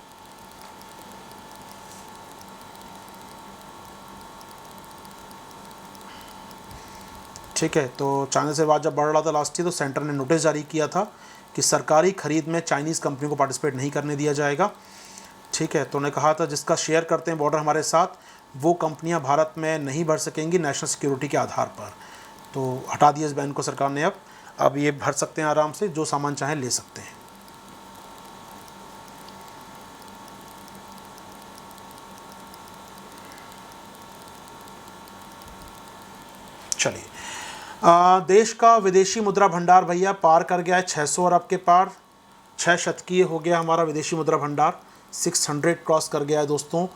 ठीक है। तो चाइना से विवाद जब बढ़ रहा था लास्ट ईयर, तो सेंटर ने नोटिस जारी किया था कि सरकारी खरीद में चाइनीज़ कंपनियों को पार्टिसिपेट नहीं करने दिया जाएगा। ठीक है। तो उन्होंने कहा था जिसका शेयर करते हैं बॉर्डर हमारे साथ, वो कंपनियां भारत में नहीं भर सकेंगी नेशनल सिक्योरिटी के आधार पर। तो हटा दिया इस बैन को सरकार ने। अब ये भर सकते हैं आराम से, जो सामान चाहें ले सकते हैं। चलिए, देश का विदेशी मुद्रा भंडार भैया पार कर गया है 600 अरब के पार। 6 शतकीय हो गया हमारा विदेशी मुद्रा भंडार, 600 क्रॉस कर गया है दोस्तों।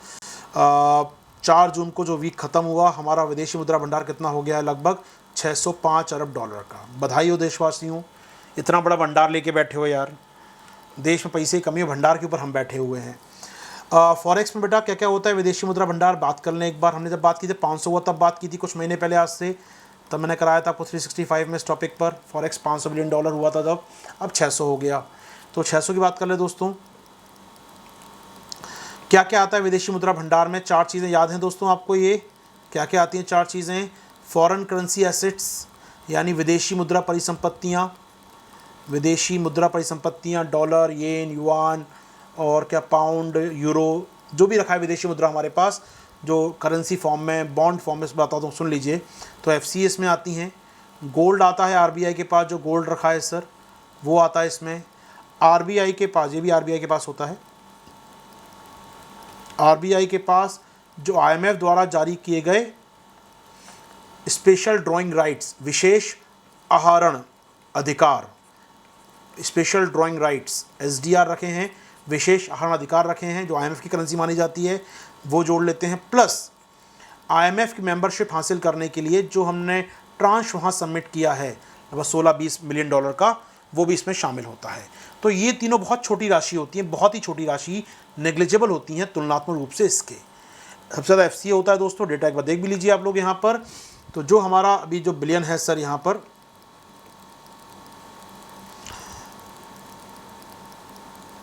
4 जून को जो वीक ख़त्म हुआ, हमारा विदेशी मुद्रा भंडार कितना हो गया है, लगभग 605 अरब डॉलर का। बधाई हो देशवासियों, इतना बड़ा भंडार लेके बैठे हो यार। देश में पैसे की कमी है, भंडार के ऊपर हम बैठे हुए हैं। फॉरेक्स में बेटा क्या क्या होता है विदेशी मुद्रा भंडार, बात कर लें एक बार। हमने जब बात की थी 500 हुआ, तब बात की थी कुछ महीने पहले आज से, तब मैंने कराया था आपको 365 में इस टॉपिक पर। फॉरेक्स 500 बिलियन डॉलर हुआ था तब, अब 600 हो गया। तो 600 की बात कर ले दोस्तों। क्या क्या आता है विदेशी मुद्रा भंडार में, 4 चीज़ें याद हैं दोस्तों आपको। ये क्या क्या आती हैं 4 चीज़ें। फॉरेन करेंसी एसेट्स, यानी विदेशी मुद्रा परिसंपत्तियाँ। विदेशी मुद्रा परिसंपत्तियाँ डॉलर, येन, युआन और क्या पाउंड, यूरो, जो भी रखा है विदेशी मुद्रा हमारे पास, जो करेंसी फॉर्म में, बॉन्ड फॉर्म में बताता हूँ, सुन लीजिए। तो एफसीएस में आती हैं, गोल्ड आता है आरबीआई के पास, जो गोल्ड रखा है सर वो आता है इसमें। आरबीआई के पास, ये भी आरबीआई के पास होता है, आरबीआई के पास जो आईएमएफ द्वारा जारी किए गए स्पेशल ड्राइंग राइट्स, विशेष आहरण अधिकार, स्पेशल ड्राइंग राइट्स एसडीआर रखे हैं, विशेष आहरण अधिकार रखे हैं, जो आईएमएफ की करेंसी मानी जाती है, वो जोड़ लेते हैं। प्लस आईएमएफ की मेंबरशिप हासिल करने के लिए जो हमने ट्रांश वहाँ सबमिट किया है लगभग 16-20 मिलियन डॉलर का, वो भी इसमें शामिल होता है। तो ये तीनों बहुत छोटी राशि होती हैं, बहुत ही छोटी राशि, नेग्लिजिबल होती हैं तुलनात्मक रूप से इसके। सबसे ज़्यादा एफसीए होता है दोस्तों, डेटा एक बार देख भी लीजिए आप लोग यहाँ पर। तो जो हमारा अभी जो बिलियन है सर यहाँ पर,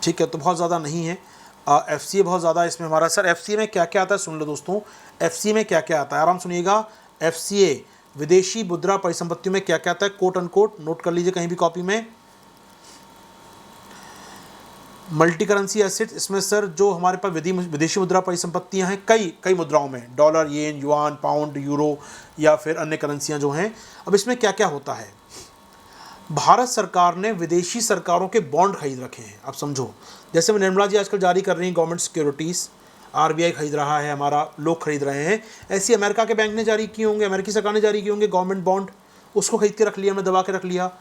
ठीक है, तो बहुत ज़्यादा नहीं है एफसीए, बहुत ज़्यादा इसमें हमारा। सर एफसीए में क्या क्या आता है सुन लो दोस्तों, एफसीए में क्या क्या आता है आराम सुनिएगा। एफसीए विदेशी मुद्रा परिसंपत्तियों में क्या क्या आता है, कोट अनकोट नोट कर लीजिए कहीं भी कॉपी में। मल्टी करेंसी एसेट्स, इसमें सर जो हमारे पास विदेशी मुद्रा परिसंपत्तियां हैं, कई मुद्राओं में, डॉलर, येन, युआन, पाउंड, यूरो या फिर अन्य करेंसियां जो हैं। अब इसमें क्या क्या होता है, भारत सरकार ने विदेशी सरकारों के बॉन्ड खरीद रखे हैं। अब समझो, जैसे निर्मला जी आजकल जारी कर रही हैं गवर्नमेंट सिक्योरिटीज़, आरबीआई खरीद रहा है, हमारा लोग खरीद रहे हैं, ऐसी अमेरिका के बैंक ने जारी किए होंगे, अमेरिकी सरकार ने जारी किए होंगे गवर्नमेंट बॉन्ड, उसको खरीद के रख लिया, हमने दबा के रख लिया।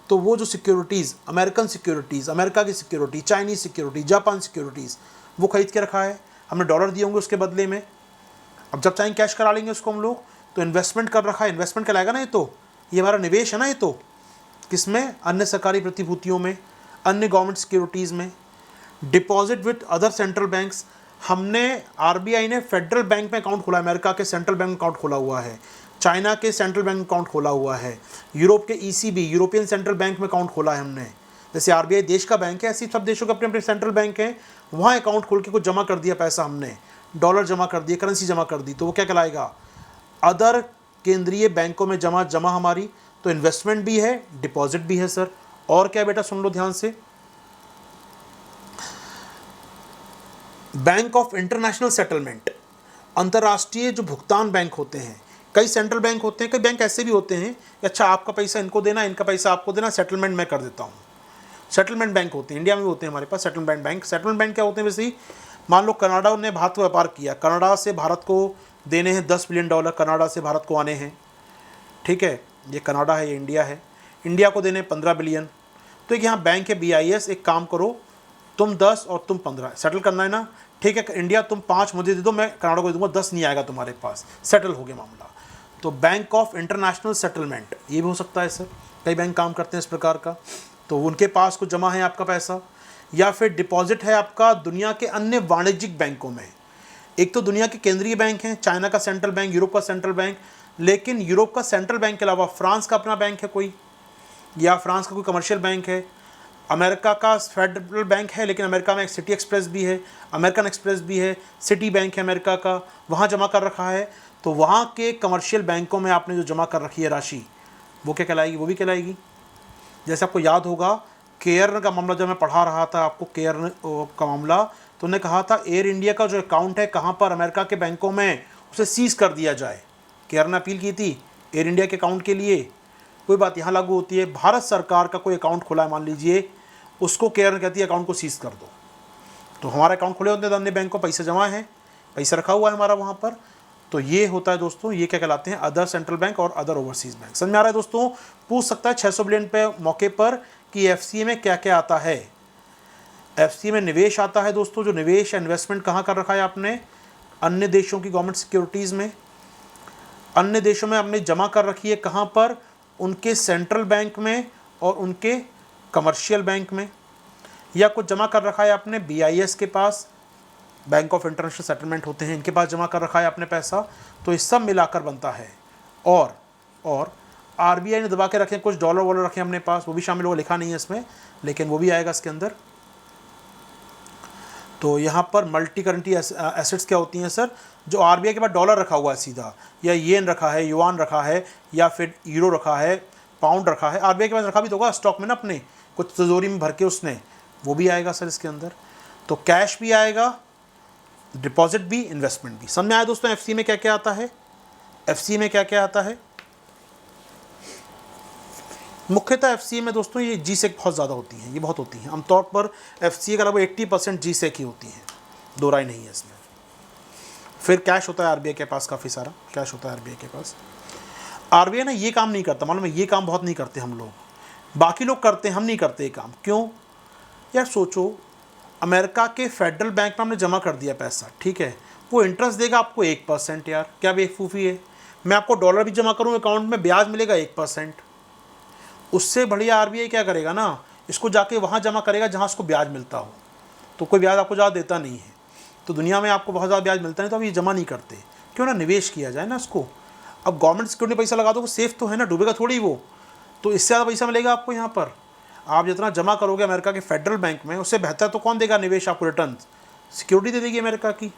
तो वो जो सिक्योरिटीज़, अमेरिकन सिक्योरिटीज़, अमेरिका की security, Chinese security, Japan securities, वो खरीद के रखा है, हमने डॉलर दिए होंगे उसके बदले में। अब जब चाहें कैश करा लेंगे उसको हम लोग, तो इन्वेस्टमेंट कर रखा है, इन्वेस्टमेंट कहलाएगा ना, ये हमारा निवेश है ना, ये तो किसमें, अन्य सरकारी प्रतिभूतियों में, अन्य गवर्नमेंट सिक्योरिटीज़ में। Deposit with other central banks, हमने आरबीआई ने फेडरल बैंक में अकाउंट खोला, अमेरिका के सेंट्रल बैंक में अकाउंट खोला हुआ है, चाइना के सेंट्रल बैंक में अकाउंट खोला हुआ है, यूरोप के ईसीबी, यूरोपियन सेंट्रल बैंक में अकाउंट खोला है हमने। जैसे आरबीआई देश का बैंक है, ऐसे सब देशों के अपने अपने सेंट्रल बैंक हैं, वहाँ अकाउंट खोल के कुछ जमा कर दिया पैसा हमने, डॉलर जमा कर दिए, करेंसी जमा कर दी, तो वो क्या कहलाएगा, अदर केंद्रीय बैंकों में जमा हमारी। तो इन्वेस्टमेंट भी है, डिपॉजिट भी है सर। और क्या बेटा सुन लो ध्यान से, बैंक ऑफ इंटरनेशनल सेटलमेंट, अंतर्राष्ट्रीय जो भुगतान बैंक होते हैं, कई सेंट्रल बैंक होते हैं, कई बैंक ऐसे भी होते हैं कि अच्छा आपका पैसा इनको देना, इनका पैसा आपको देना, सेटलमेंट मैं कर देता हूँ। सेटलमेंट बैंक होते हैं, इंडिया में भी होते हैं हमारे पास सेटलमेंट बैंक। सेटलमेंट बैंक क्या होते हैं, वैसे ही मान लो कनाडा ने भारत को व्यापार किया, कनाडा से भारत को देने हैं 10 बिलियन डॉलर, कनाडा से भारत को आने हैं, ठीक है, ये कनाडा है, ये इंडिया है, इंडिया को देने 15 बिलियन। तो एक यहाँ बैंक है BIS, एक काम करो, तुम 10 और तुम 15 सेटल करना है ना, ठीक है, इंडिया तुम 5 मुझे दे दो, मैं कनाडा को दे दूँगा, 10 नहीं आएगा तुम्हारे पास, सेटल हो गया मामला। तो बैंक ऑफ इंटरनेशनल सेटलमेंट ये भी हो सकता है सर, कई बैंक काम करते हैं इस प्रकार का। तो उनके पास कुछ जमा है आपका पैसा, या फिर डिपॉजिट है आपका दुनिया के अन्य वाणिज्यिक बैंकों में। एक तो दुनिया के केंद्रीय बैंक हैं, चाइना का सेंट्रल बैंक, यूरोप का सेंट्रल बैंक, लेकिन यूरोप का सेंट्रल बैंक के अलावा फ्रांस का अपना बैंक है कोई, या फ्रांस का कोई कमर्शियल बैंक है, अमेरिका का फेडरल बैंक है, लेकिन अमेरिका में एक सिटी एक्सप्रेस भी है, अमेरिकन एक्सप्रेस भी है, सिटी बैंक है अमेरिका का, वहाँ जमा कर रखा है। तो वहाँ के कमर्शियल बैंकों में आपने जो जमा कर रखी है राशि, वो क्या कहलाएगी, वो भी कहलाएगी। जैसे आपको याद होगा केयर्न का मामला, जब मैं पढ़ा रहा था आपको केयर्न का मामला, तो उन्होंने कहा था एयर इंडिया का जो अकाउंट है कहाँ पर, अमेरिका के बैंकों में, उसे सीज कर दिया जाए। केयर्न ने अपील की थी एयर इंडिया के अकाउंट के लिए। कोई बात यहाँ लागू होती है, भारत सरकार का कोई अकाउंट खुला है मान लीजिए, उसको केयर्न कहती है अकाउंट को सीज कर दो। तो हमारा अकाउंट खुले होते हैं, अन्य बैंकों पैसे जमा है, पैसा रखा हुआ है हमारा वहाँ पर। तो ये होता है दोस्तों, ये क्या कहलाते हैं, अदर सेंट्रल बैंक और अदर ओवरसीज बैंक। समझ में आ रहा है दोस्तों। पूछ सकता है 600 बिलियन पे मौके पर कि एफसीए में क्या क्या आता है। एफसीए में निवेश आता है दोस्तों, जो निवेश इन्वेस्टमेंट कहाँ कर रखा है आपने, अन्य देशों की गवर्नमेंट सिक्योरिटीज़ में, अन्य देशों में आपने जमा कर रखी है कहाँ पर, उनके सेंट्रल बैंक में और उनके कमर्शियल बैंक में, या कुछ जमा कर रखा है आपने BIS के पास, बैंक ऑफ इंटरनेशनल सेटलमेंट होते हैं, इनके पास जमा कर रखा है आपने पैसा। तो ये सब मिलाकर बनता है। और आरबीआई ने दबा के रखे कुछ डॉलर वॉलर रखे अपने पास, वो भी शामिल होगा, लिखा नहीं है इसमें, लेकिन वो भी आएगा इसके अंदर। तो यहाँ पर मल्टी करेंसी एसेट्स क्या होती हैं सर, जो आरबीआई के पास डॉलर रखा हुआ है सीधा, या येन रखा है, युआन रखा है, या फिर यूरो रखा है, पाउंड रखा है, आरबीआई के पास रखा भी तो होगा स्टॉक में ना अपने, कुछ तिजोरी में भर के उसने, वो भी आएगा सर इसके अंदर। तो कैश भी आएगा डिपॉजिट भी, इन्वेस्टमेंट भी। समझ में आया दोस्तों एफसी में क्या क्या आता है? एफसी में क्या क्या आता है? मुख्यतः एफसी में दोस्तों ये जी सेक बहुत ज़्यादा होती हैं, ये बहुत होती हैं आमतौर पर। एफसी का लगभग 80% जी सेक ही होती हैं, दो राय नहीं है इसमें। फिर कैश होता है आरबीआई के पास, काफ़ी सारा कैश होता है आरबीआई के पास। आरबीआई ना ये काम नहीं करता, मालूम है, ये काम बहुत नहीं करते हम लोग, बाकी लोग करते हैं, हम नहीं करते ये काम। क्यों यार? सोचो, अमेरिका के फेडरल बैंक में हमने जमा कर दिया पैसा, ठीक है, वो इंटरेस्ट देगा आपको 1%। यार क्या बेवकूफ़ी है? मैं आपको डॉलर भी जमा करूँ अकाउंट में, ब्याज मिलेगा 1%। उससे बढ़िया आरबीआई क्या करेगा ना, इसको जाके वहाँ जमा करेगा जहाँ उसको ब्याज मिलता हो। तो कोई ब्याज आपको ज़्यादा देता नहीं है, तो दुनिया में आपको बहुत ज़्यादा ब्याज मिलता नहीं, तो अब ये जमा नहीं करते। क्यों ना निवेश किया जाए ना इसको। अब गवर्नमेंट सिक्योरिटी पैसा लगा दो, वो सेफ तो है ना, डूबेगा थोड़ी वो। तो इससे ज़्यादा पैसा मिलेगा आपको यहाँ पर। आप जितना जमा करोगे अमेरिका के फेडरल बैंक में, उससे बेहतर तो कौन देगा निवेश आपको रिटर्न? सिक्योरिटी दे देगी अमेरिका की।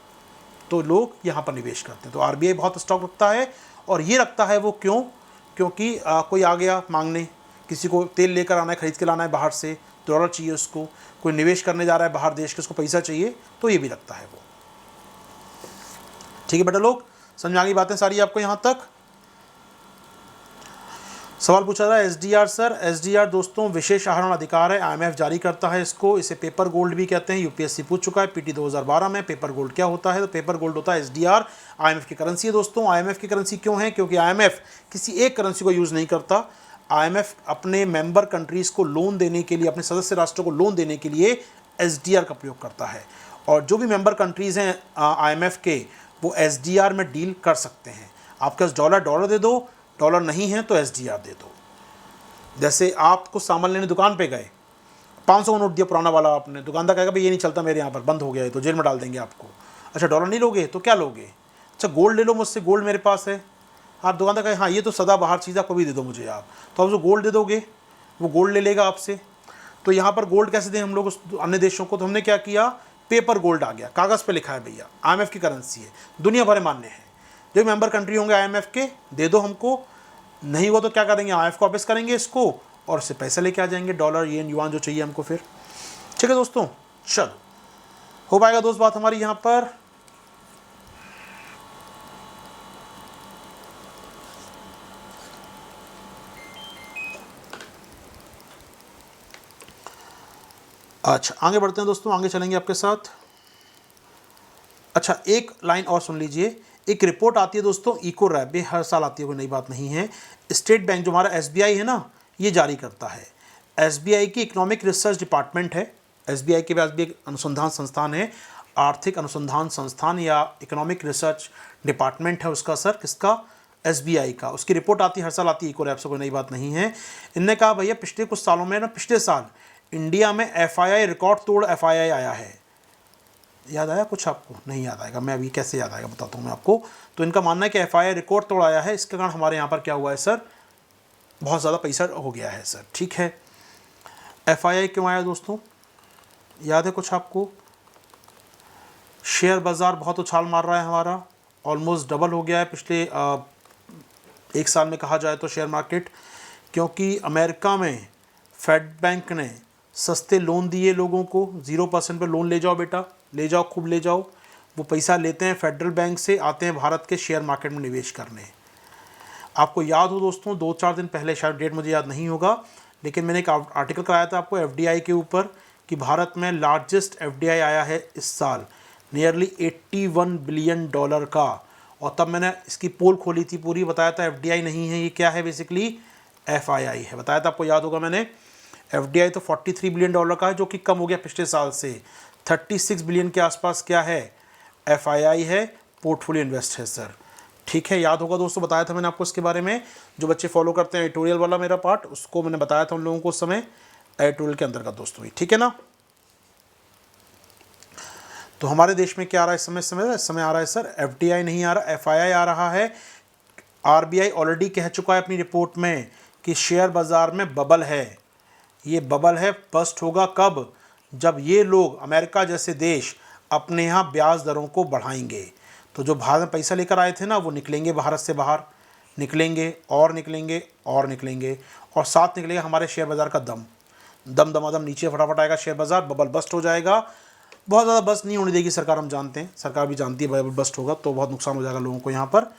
तो लोग यहाँ पर निवेश करते हैं। तो आरबीआई बहुत स्टॉक रखता है, और ये रखता है वो क्यों? क्योंकि कोई आ गया मांगने, किसी को तेल लेकर आना है, ख़रीद के लाना है बाहर से, डॉलर चाहिए उसको, कोई निवेश करने जा रहा है बाहर देश के, उसको पैसा चाहिए, तो ये भी रखता है वो। ठीक है बेटा लोग, समझ में आ गई बातें सारी आपको यहाँ तक? सवाल पूछा था एसडीआर सर। एसडीआर दोस्तों विशेष आहरण अधिकार है, आईएमएफ जारी करता है इसको। इसे पेपर गोल्ड भी कहते हैं, यूपीएससी पूछ चुका है पीटी 2012 में। पेपर गोल्ड क्या होता है? तो पेपर गोल्ड होता है एसडीआर, आईएमएफ की करेंसी है दोस्तों। आईएमएफ की करेंसी क्यों है? क्योंकि आईएमएफ किसी एक करेंसी को यूज़ नहीं करता। आईएमएफ अपने मेंबर कंट्रीज़ को लोन देने के लिए, अपने सदस्य राष्ट्रों को लोन देने के लिए एसडीआर का प्रयोग करता है। और जो भी मेंबर कंट्रीज़ हैं आईएमएफ के, वो एसडीआर में डील कर सकते हैं। आपके पास डॉलर दे दो, डॉलर नहीं है तो एसडीआर दे दो। जैसे आपको सामान लेने दुकान पे गए, 500 का नोट दिया पुराना वाला, आपने, दुकानदार कहेगा भाई ये नहीं चलता मेरे यहाँ पर, बंद हो गया है, तो जेल में डाल देंगे आपको। अच्छा डॉलर नहीं लोगे तो क्या लोगे? अच्छा गोल्ड ले लो मुझसे, गोल्ड मेरे पास है। आप दुकानदार कहे हाँ ये तो सदा बाहर चीज़, आपको भी दे दो मुझे आप, तो आप जो गोल्ड दे दोगे, वो गोल्ड ले लेगा आपसे। तो यहाँ पर गोल्ड कैसे दें हम लोग उस अन्य देशों को? तो हमने क्या किया, पेपर गोल्ड आ गया, कागज़ पे लिखा है भैया, आईएमएफ की करेंसी है, दुनिया भर में मान्य है। जो मेंबर कंट्री होंगे आईएमएफ के, दे दो हमको, नहीं हुआ तो क्या करेंगे, आईएमएफ को वापस करेंगे इसको, और उससे पैसे लेके आ जाएंगे, डॉलर, येन, युआन जो चाहिए हमको फिर। ठीक है दोस्तों, चलो हो पाएगा दोस्त बात हमारी यहाँ पर। अच्छा आगे बढ़ते हैं दोस्तों, आगे चलेंगे आपके साथ। अच्छा एक लाइन और सुन लीजिए, एक रिपोर्ट आती है दोस्तों, इको रैप, ये हर साल आती है, कोई नई बात नहीं है। स्टेट बैंक जो हमारा एसबीआई है ना, ये जारी करता है। एसबीआई की इकोनॉमिक रिसर्च डिपार्टमेंट है, एसबीआई के पास भी एक अनुसंधान संस्थान है, आर्थिक अनुसंधान संस्थान या इकोनॉमिक रिसर्च डिपार्टमेंट है उसका सर, किसका? एसबीआई का। उसकी रिपोर्ट आती है, हर साल आती है, इको रैप से कोई नई बात नहीं है। इनने कहा भैया पिछले कुछ सालों में ना, पिछले साल इंडिया में एफआईआई, रिकॉर्ड तोड़ एफआईआई आया है। याद आया कुछ आपको? नहीं याद आएगा, मैं अभी कैसे याद आएगा बताता हूँ मैं आपको। तो इनका मानना है कि एफआईआई रिकॉर्ड तोड़ आया है, इसके कारण हमारे यहाँ पर क्या हुआ है सर, बहुत ज़्यादा पैसा हो गया है सर। ठीक है, एफआईआई क्यों आया दोस्तों, याद है कुछ आपको? शेयर बाज़ार बहुत उछाल मार रहा है हमारा, ऑलमोस्ट डबल हो गया है पिछले एक साल में कहा जाए तो शेयर मार्केट, क्योंकि अमेरिका में फेड बैंक ने सस्ते लोन दिए लोगों को, 0% पे लोन ले जाओ बेटा, ले जाओ, खूब ले जाओ। वो पैसा लेते हैं फेडरल बैंक से, आते हैं भारत के शेयर मार्केट में निवेश करने। आपको याद हो दोस्तों, 2-4 दिन पहले, शायद डेट मुझे याद नहीं होगा, लेकिन मैंने एक आर्टिकल कराया था आपको एफडीआई के ऊपर, कि भारत में लार्जेस्ट एफडीआई आया है इस साल, नियरली $81 बिलियन का। और तब मैंने इसकी पोल खोली थी पूरी, बताया था एफडीआई नहीं है ये, क्या है बेसिकली, एफआईआई है। बताया था आपको, याद होगा मैंने। एफडीआई तो $43 बिलियन का है, जो कि कम हो गया पिछले साल से। 36 बिलियन के आसपास क्या है, एफआईआई है, पोर्टफोलियो इन्वेस्ट है सर। ठीक है, याद होगा दोस्तों, बताया था मैंने आपको इसके बारे में। जो बच्चे फॉलो करते हैं एडिटोरियल वाला मेरा पार्ट, उसको मैंने बताया था उन लोगों को उस समय, एडिटोरियल के अंतर्गत दोस्तों ही। ठीक है ना। तो हमारे देश में क्या आ रहा है इस समय आ रहा है सर, एफडीआई नहीं आ रहा, एफआईआई आ रहा है। आरबीआई ऑलरेडी कह चुका है अपनी रिपोर्ट में कि शेयर बाज़ार में बबल है। ये बबल है, बस्ट होगा कब, जब ये लोग, अमेरिका जैसे देश, अपने यहाँ ब्याज दरों को बढ़ाएंगे। तो जो भारत में पैसा लेकर आए थे ना, वो निकलेंगे भारत से बाहर, निकलेंगे और निकलेंगे और निकलेंगे, और साथ निकलेगा हमारे शेयर बाज़ार का दम दमादम नीचे फटाफट आएगा शेयर बाज़ार, बबल बस्ट हो जाएगा। बहुत ज़्यादा बस्ट नहीं होने देगी सरकार, हम जानते हैं, सरकार भी जानती है भाई बस्ट होगा तो बहुत नुकसान हो जाएगा लोगों को यहाँ पर।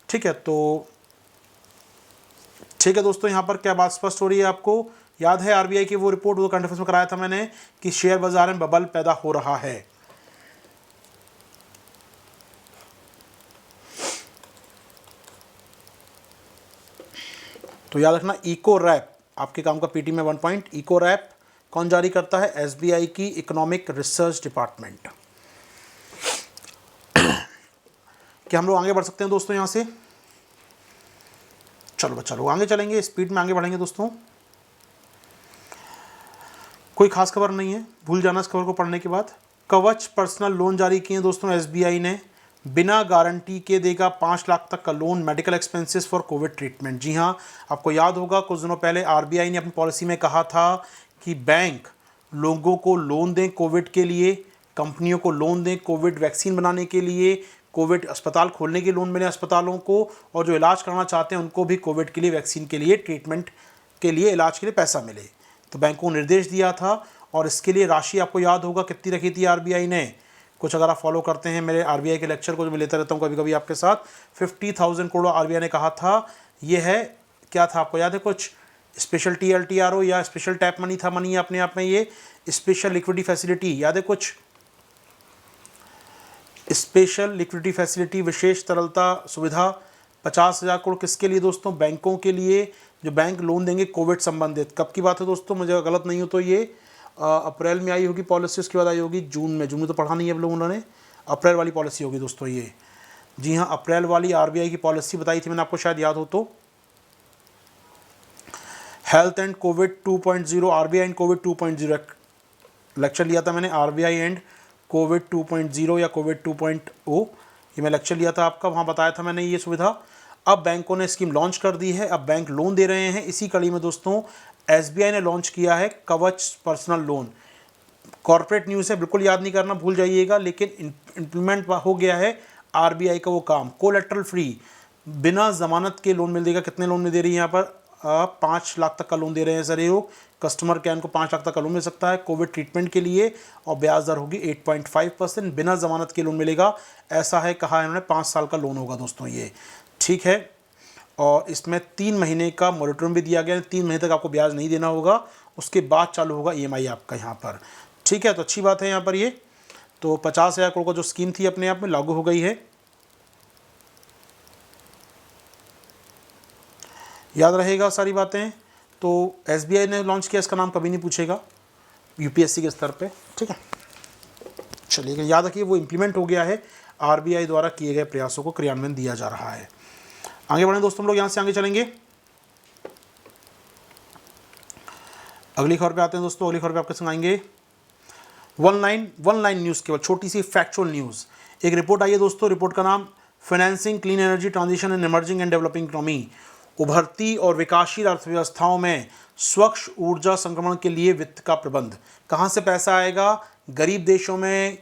ठीक है, तो ठीक है दोस्तों, यहाँ पर क्या बात स्पष्ट हो रही है आपको? याद है आरबीआई की वो रिपोर्ट, वो करंट अफेयर्स में कराया था मैंने कि शेयर बाजार में बबल पैदा हो रहा है। तो याद रखना, इको रैप आपके काम का पीटी में 1 पॉइंट। इको रैप कौन जारी करता है? एसबीआई की इकोनॉमिक रिसर्च डिपार्टमेंट। क्या हम लोग आगे बढ़ सकते हैं दोस्तों यहाँ से? चलो आगे चलेंगे, स्पीड में आगे बढ़ेंगे दोस्तों। कोई खास खबर नहीं है, भूल जाना इस खबर को पढ़ने के बाद। कवच पर्सनल लोन जारी किए दोस्तों एसबीआई ने, बिना गारंटी के देगा 5 लाख तक का loan, medical expenses for COVID treatment. जी हाँ, आपको याद होगा कुछ दिनों पहले आरबीआई ने अपनी पॉलिसी में कहा था कि बैंक लोगों को लोन दें कोविड के लिए, कंपनियों को लोन दें कोविड वैक्सीन बनाने के लिए, कोविड अस्पताल खोलने के लोन मिले अस्पतालों को, और जो इलाज कराना चाहते हैं उनको भी कोविड के लिए, वैक्सीन के लिए, ट्रीटमेंट के लिए, इलाज के लिए पैसा मिले। तो बैंकों को निर्देश दिया था, और इसके लिए राशि आपको याद होगा कितनी रखी थी आरबीआई ने? कुछ अगर आप फॉलो करते हैं मेरे आरबीआई के लेक्चर को जो मैं लेता रहता हूँ कभी कभी आपके साथ, 50,000 करोड़ आरबीआई ने कहा था। ये है, क्या था आपको याद है? कुछ स्पेशल टीएलटीआरओ या स्पेशल टैप मनी था, मनी अपने आप में, ये स्पेशल लिक्विडिटी फैसिलिटी, याद है? कुछ स्पेशल लिक्विडिटी फैसिलिटी, विशेष तरलता सुविधा, 50,000 करोड़ किसके लिए दोस्तों? बैंकों के लिए, जो बैंक लोन देंगे कोविड संबंधित। कब की बात है दोस्तों? मुझे गलत नहीं हो तो ये अप्रैल में आई होगी पॉलिसी, उसके बाद आई होगी जून में तो पढ़ा नहीं है अब लोगों ने, अप्रैल वाली पॉलिसी होगी दोस्तों ये। जी हाँ, अप्रैल वाली आरबीआई की पॉलिसी बताई थी मैंने आपको, शायद याद हो तो। Health and Covid 2.0, RBI and Covid 2.0 lecture लिया था मैंने, आरबीआई एंड कोविड 2.0 या कोविड 2.0, ये मैं लेक्चर लिया था आपका, वहाँ बताया था मैंने ये सुविधा। अब बैंकों ने स्कीम लॉन्च कर दी है, अब बैंक लोन दे रहे हैं। इसी कड़ी में दोस्तों एसबीआई ने लॉन्च किया है कवच पर्सनल लोन। कॉर्पोरेट न्यूज़ है, बिल्कुल याद नहीं करना, भूल जाइएगा, लेकिन इम्प्लीमेंट हो गया है आरबीआई का वो काम। कोलेटरल फ्री, बिना जमानत के लोन मिल देगा। कितने लोन में दे रही है यहाँ पर? 5 लाख तक का लोन दे रहे हैं सर ये लोग। कस्टमर क्या इनको 5 लाख तक का लोन मिल सकता है कोविड ट्रीटमेंट के लिए, और ब्याज दर होगी 8.5%, बिना जमानत के लोन मिलेगा। ऐसा है, कहा है इन्होंने, 5 साल का लोन होगा दोस्तों ये। ठीक है, और इसमें 3 महीने का मॉनिटरिंग भी दिया गया है, 3 महीने तक आपको ब्याज नहीं देना होगा, उसके बाद चालू होगा ईएमआई आपका यहाँ पर। ठीक है, तो अच्छी बात है यहाँ पर ये। तो 50,000 करोड़ का जो स्कीम थी अपने आप में लागू हो गई है, याद रहेगा सारी बातें। तो एसबीआई ने लॉन्च किया, इसका नाम कभी नहीं पूछेगा यूपीएससी के स्तर पे। ठीक है, चलिए याद रखिए वो इम्प्लीमेंट हो गया है, आरबीआई द्वारा किए गए प्रयासों को क्रियान्वयन दिया जा रहा है। आगे बढ़ें दोस्तों, हम लोग यहाँ से आगे चलेंगे। अगली खबर पे आते हैं दोस्तों। अगली खबर पे आपके संग आएंगे वन लाइन न्यूज़, केवल छोटी सी फैक्चुअल न्यूज़। एक रिपोर्ट आई है दोस्तों, रिपोर्ट का नाम financing clean energy transition in emerging and developing economy. उभरती और विकासशील अर्थव्यवस्थाओं में स्वच्छ ऊर्जा संक्रमण के लिए वित्त का प्रबंध। कहाँ से पैसा आएगा? गरीब देशों में,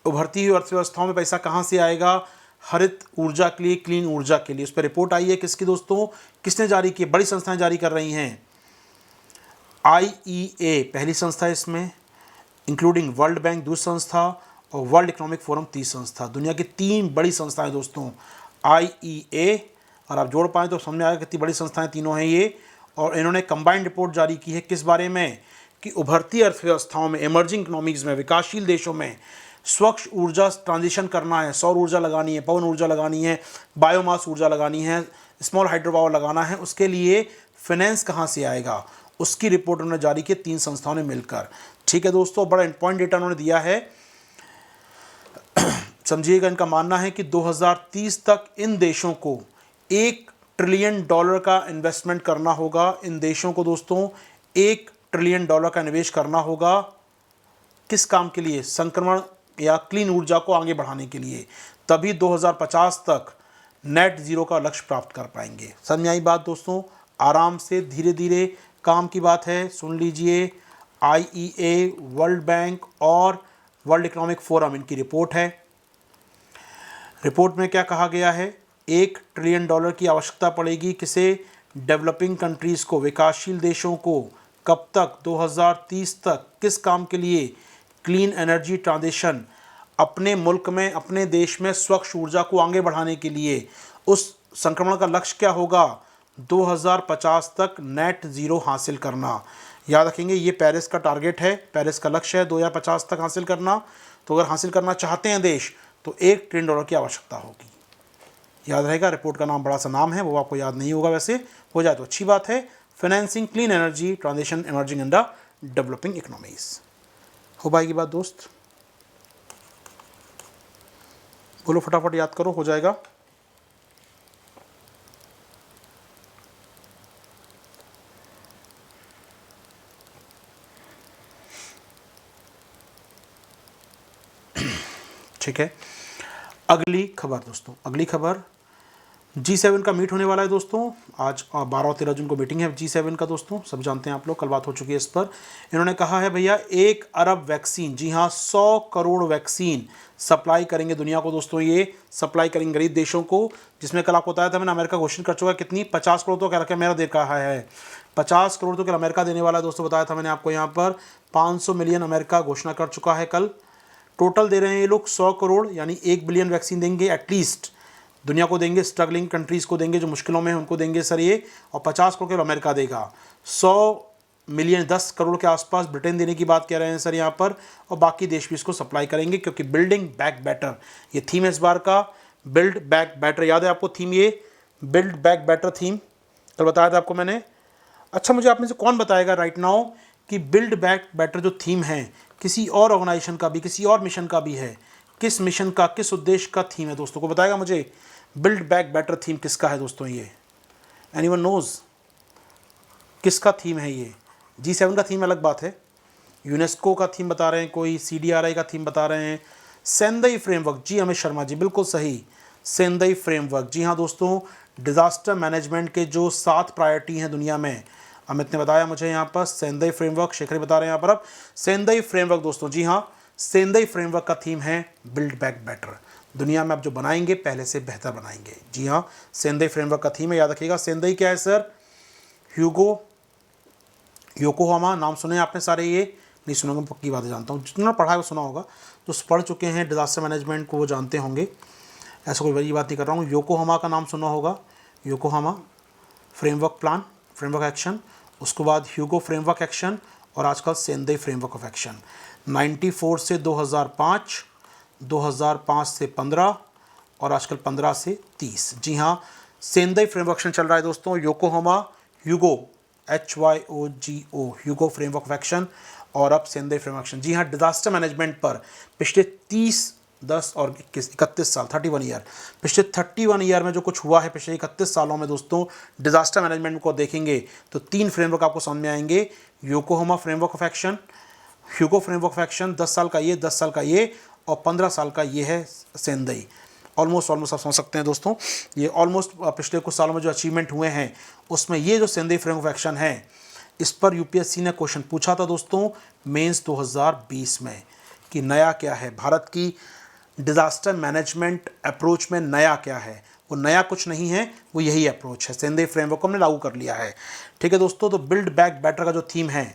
उभरती हुई अर्थव्यवस्थाओं में पैसा कहाँ से आएगा? हरित ऊर्जा के लिए, क्लीन ऊर्जा के लिए। उस पर रिपोर्ट आई है, किसकी दोस्तों? किसने जारी की? बड़ी संस्थाएं जारी कर रही हैं। IEA पहली संस्था है इसमें, इंक्लूडिंग वर्ल्ड बैंक दूसरी संस्था, और वर्ल्ड इकोनॉमिक फोरम तीसरी संस्था। दुनिया की 3 बड़ी संस्थाएं दोस्तों, IEA, और आप जोड़ पाएँ तो समझ में आएगा कितनी बड़ी संस्थाएं तीनों हैं ये। और इन्होंने कंबाइंड रिपोर्ट जारी की है, किस बारे में? कि उभरती अर्थव्यवस्थाओं में, इमर्जिंग इकोनॉमीज़ में, विकासशील देशों में स्वच्छ ऊर्जा ट्रांजिशन करना है, सौर ऊर्जा लगानी है, पवन ऊर्जा लगानी है, बायोमास ऊर्जा लगानी है, स्मॉल हाइड्रो पावर लगाना है। उसके लिए फाइनेंस कहाँ से आएगा? उसकी रिपोर्ट उन्होंने जारी की 3 संस्थाओं ने मिलकर। ठीक है दोस्तों, बड़ा इंपॉर्टेंट डेटा उन्होंने दिया है, समझिएगा। इनका मानना है कि 2030 तक इन देशों को $1 ट्रिलियन का इन्वेस्टमेंट करना होगा। इन देशों को दोस्तों $1 ट्रिलियन का निवेश करना होगा। किस काम के लिए? संक्रमण या क्लीन ऊर्जा को आगे बढ़ाने के लिए। तभी 2050 तक नेट ज़ीरो का लक्ष्य प्राप्त कर पाएंगे। समझ में आई बात दोस्तों? आराम से धीरे धीरे काम की बात है, सुन लीजिए। IEA, वर्ल्ड बैंक और वर्ल्ड इकोनॉमिक फोरम, इनकी रिपोर्ट है। रिपोर्ट में क्या कहा गया है? $1 ट्रिलियन की आवश्यकता पड़ेगी। किसे? डेवलपिंग कंट्रीज़ को, विकासशील देशों को। कब तक? 2030 तक। किस काम के लिए? क्लीन एनर्जी ट्रांजिशन, अपने मुल्क में, अपने देश में स्वच्छ ऊर्जा को आगे बढ़ाने के लिए उस संक्रमण का लक्ष्य क्या होगा, 2050 तक नेट ज़ीरो हासिल करना। याद रखेंगे ये पेरिस का टारगेट है, पेरिस का लक्ष्य है 2050 तक हासिल करना। तो अगर हासिल करना चाहते हैं देश तो $1 ट्रिलियन की आवश्यकता होगी। याद रहेगा, रिपोर्ट का नाम बड़ा सा नाम है, वो आपको याद नहीं होगा, वैसे हो जाए तो अच्छी बात है। Financing clean energy transition emerging in the developing economies. हो पाएगी बात दोस्त? बोलो फटाफट, याद करो, हो जाएगा। ठीक है, अगली खबर दोस्तों, अगली खबर G7 का मीट होने वाला है दोस्तों। आज 12 और 13 जून को मीटिंग है G7 का दोस्तों, सब जानते हैं आप लोग, कल बात हो चुकी है इस पर। इन्होंने कहा है भैया 1 अरब वैक्सीन, जी हाँ 100 करोड़ वैक्सीन सप्लाई करेंगे दुनिया को दोस्तों, ये सप्लाई करेंगे गरीब देशों को। जिसमें कल आपको बताया था मैंने, अमेरिका घोषणा कर चुका है कितनी, 50 करोड़ तो क्या रखा मेरा दे रहा है, 50 करोड़ तो कल अमेरिका देने वाला है दोस्तों। बताया था मैंने आपको, यहाँ पर 500 मिलियन अमेरिका घोषणा कर चुका है कल। टोटल दे रहे हैं ये लोग 100 करोड़, यानी 1 बिलियन वैक्सीन देंगे एटलीस्ट दुनिया को देंगे, स्ट्रगलिंग कंट्रीज़ को देंगे, जो मुश्किलों में हैं उनको देंगे सर ये। और 50 करोड़ के अमेरिका देगा, 100 मिलियन 10 करोड़ के आसपास ब्रिटेन देने की बात कह रहे हैं सर यहाँ पर, और बाकी देश भी इसको सप्लाई करेंगे, क्योंकि बिल्डिंग बैक बेटर ये थीम है इस बार का। बिल्ड बैक बेटर, याद है आपको थीम, ये बिल्ड बैक बेटर थीम कल बताया था आपको मैंने। अच्छा, मुझे आप में से कौन बताएगा राइट नाउ कि बिल्ड बैक बेटर जो थीम है किसी और ऑर्गेनाइजेशन का भी, किसी और मिशन का भी है, किस मिशन का, किस उद्देश्य का थीम है दोस्तों, को बताएगा मुझे। बिल्ड बैक बेटर थीम किसका है दोस्तों, ये एनीवन नोज किसका थीम है ये? G7 का थीम अलग बात है, यूनेस्को का थीम बता रहे हैं कोई, CDRI का थीम बता रहे हैं, सेंदई फ्रेमवर्क, जी अमित शर्मा जी बिल्कुल सही, सेंदई फ्रेमवर्क। जी हाँ दोस्तों, डिज़ास्टर मैनेजमेंट के जो 7 प्रायोरिटी हैं दुनिया में, अमित ने बताया मुझे यहाँ पर सेंदई फ्रेमवर्क, शेखर बता रहे हैं यहाँ पर अब सेंदई फ्रेमवर्क दोस्तों। जी हाँ, सेंदई फ्रेमवर्क का थीम है बिल्ड बैक बेटर, दुनिया में अब जो बनाएंगे पहले से बेहतर बनाएंगे। जी हाँ, सेंदई फ्रेमवर्क का थीम है, याद रखिएगा। सेंदई क्या है सर? योकोहामा, नाम सुने आपने सारे, ये नहीं सुनोगे पक्की बात है, जानता हूँ जितना पढ़ा है वो सुना होगा, जो पढ़ चुके हैं डिज़ास्टर मैनेजमेंट को वो जानते होंगे, ऐसा कोई बड़ी बात नहीं कर रहा हूँ। योकोहामा का नाम सुना होगा, Yokohama framework plan, framework action, उसके बाद ह्यूगो फ्रेमवर्क एक्शन, और आजकल सेंदई फ्रेमवर्क ऑफ एक्शन। 94 से 2005, 2005 से 15, और आजकल 15 से 30। जी हाँ, सेंदई फ्रेमवर्क एक्शन चल रहा है दोस्तों, Yokohama Hugo HYOGO Hugo framework of action, और अब सेंदई फ्रेमवर्क एक्शन। जी हाँ, डिज़ास्टर मैनेजमेंट पर पिछले 30, 10 और 21, 31 साल, 31 ईयर, पिछले 31 ईयर में जो कुछ हुआ है पिछले 31 सालों में दोस्तों, डिज़ास्टर मैनेजमेंट को देखेंगे तो 3 फ्रेमवर्क आपको समझ में आएंगे। Yokohama framework of action, Hugo framework of action, 10 साल का ये, 10 साल का ये, और 15 साल का ये है सेंदई। ऑलमोस्ट आप समझ सकते हैं दोस्तों, ये ऑलमोस्ट पिछले कुछ सालों में जो अचीवमेंट हुए हैं उसमें ये जो सेंदई फ्रेमवर्क ऑफ एक्शन है, इस पर यूपीएससी ने क्वेश्चन पूछा था दोस्तों मेंस 2020 में कि नया क्या है भारत की डिज़ास्टर मैनेजमेंट अप्रोच में, नया क्या है? वो नया कुछ नहीं है, वो यही अप्रोच है, सेंदई फ्रेमवर्क को हमने लागू कर लिया है। ठीक है दोस्तों, तो बिल्ड बैक बेटर का जो थीम है,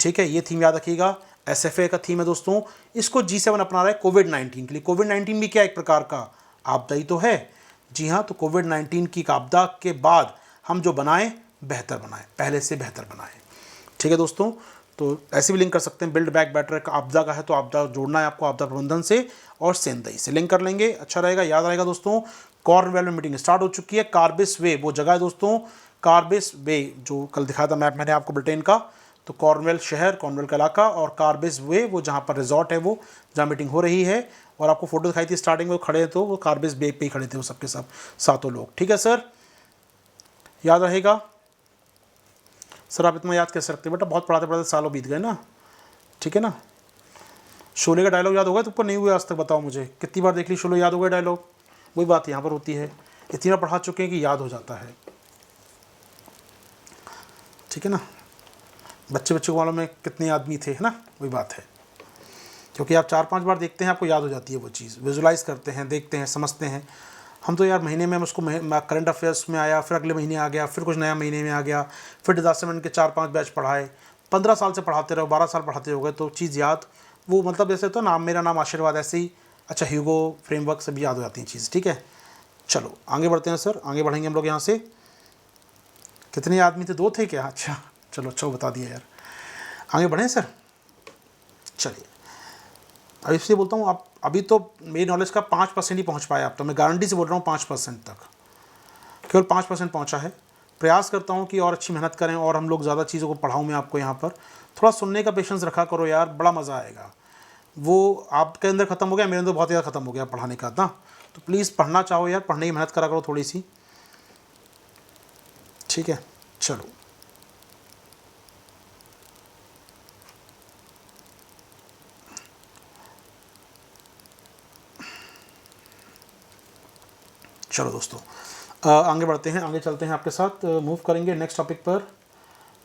ठीक है, ये थीम याद रखिएगा, SFA का थीम है दोस्तों। इसको G7 अपना रहा है कोविड-19 के लिए। कोविड-19 भी क्या एक प्रकार का आपदा ही तो है। जी हाँ, तो कोविड-19 की आपदा के बाद हम जो बनाएं बेहतर बनाएं, पहले से बेहतर बनाएं। ठीक है दोस्तों, तो ऐसे भी लिंक कर सकते हैं, बिल्ड बैक बेटर का आपदा का है तो आपदा जोड़ना है आपको आपदा प्रबंधन से, और सेंदई से लिंक कर लेंगे, अच्छा रहेगा, याद रहेगा दोस्तों। कॉर्नवेल में मीटिंग स्टार्ट हो चुकी है। कार्बिस वे वो जगह है दोस्तों, कार्बिस वे जो कल दिखाया था मैप मैंने आपको ब्रिटेन का, तो कॉर्नवेल शहर, कॉर्नवेल का इलाका, और कार्बिस वे वो जहाँ पर रिजॉर्ट है, वो जहाँ मीटिंग हो रही है। और आपको फोटो दिखाई थी स्टार्टिंग में, खड़े तो वो कार्बिस बे पे ही खड़े थे वो सबके सब 7 लोग। ठीक है सर, याद रहेगा सर, आप इतना याद कर सकते हैं बेटा, बहुत पढ़ाते पढ़ाते सालों बीत गए ना। ठीक है ना, शोले का डायलॉग याद होगा तुमको? नहीं हुआ आज तक, बताओ मुझे कितनी बार देख ली शोले, याद हो गया डायलॉग? वही बात यहाँ पर होती है, इतनी बार पढ़ा चुके हैं कि याद हो जाता है। ठीक है ना, बच्चे को मालूम है कितने आदमी थे, है ना, वही बात है, क्योंकि आप 4-5 बार देखते हैं आपको याद हो जाती है वो चीज़, विजुलाइज करते हैं, देखते हैं, समझते हैं। हम तो यार महीने में उसको करंट अफेयर्स में आया, फिर अगले महीने आ गया, फिर कुछ नया महीने में आ गया, फिर डिजास्टर मैनेजमेंट के 4-5 बैच पढ़ाए, 15 साल से पढ़ाते रहो, 12 साल पढ़ाते हो गए, तो चीज़ याद वो मतलब जैसे तो नाम, मेरा नाम आशीर्वाद, ऐसे ही अच्छा ह्यूगो फ्रेमवर्क से भी याद हो जाती हैं चीज़, ठीक है। चलो आगे बढ़ते हैं सर, आगे बढ़ेंगे हम लोग यहाँ से। कितने आदमी थे, 2 थे क्या? अच्छा चलो, अच्छा बता दिया यार। आगे बढ़ें सर, चलिए। अब इसलिए बोलता हूँ, आप अभी तो मेरी नॉलेज का 5% ही पहुँच पाया, अब तो मैं गारंटी से बोल रहा हूँ 5% तक, केवल 5% पहुँचा है। प्रयास करता हूँ कि और अच्छी मेहनत करें और हम लोग ज़्यादा चीज़ों को पढ़ाऊँ मैं आपको यहाँ पर। थोड़ा सुनने का पेशेंस रखा करो यार, बड़ा मज़ा आएगा। वो आपके अंदर ख़त्म हो गया, मेरे अंदर बहुत ज़्यादा ख़त्म हो गया पढ़ाने का ना। तो प्लीज़ पढ़ना चाहो यार, पढ़ने की मेहनत करा करो थोड़ी सी, ठीक है। चलो चलो दोस्तों, आगे बढ़ते हैं, आगे चलते हैं आपके साथ, मूव करेंगे नेक्स्ट टॉपिक पर।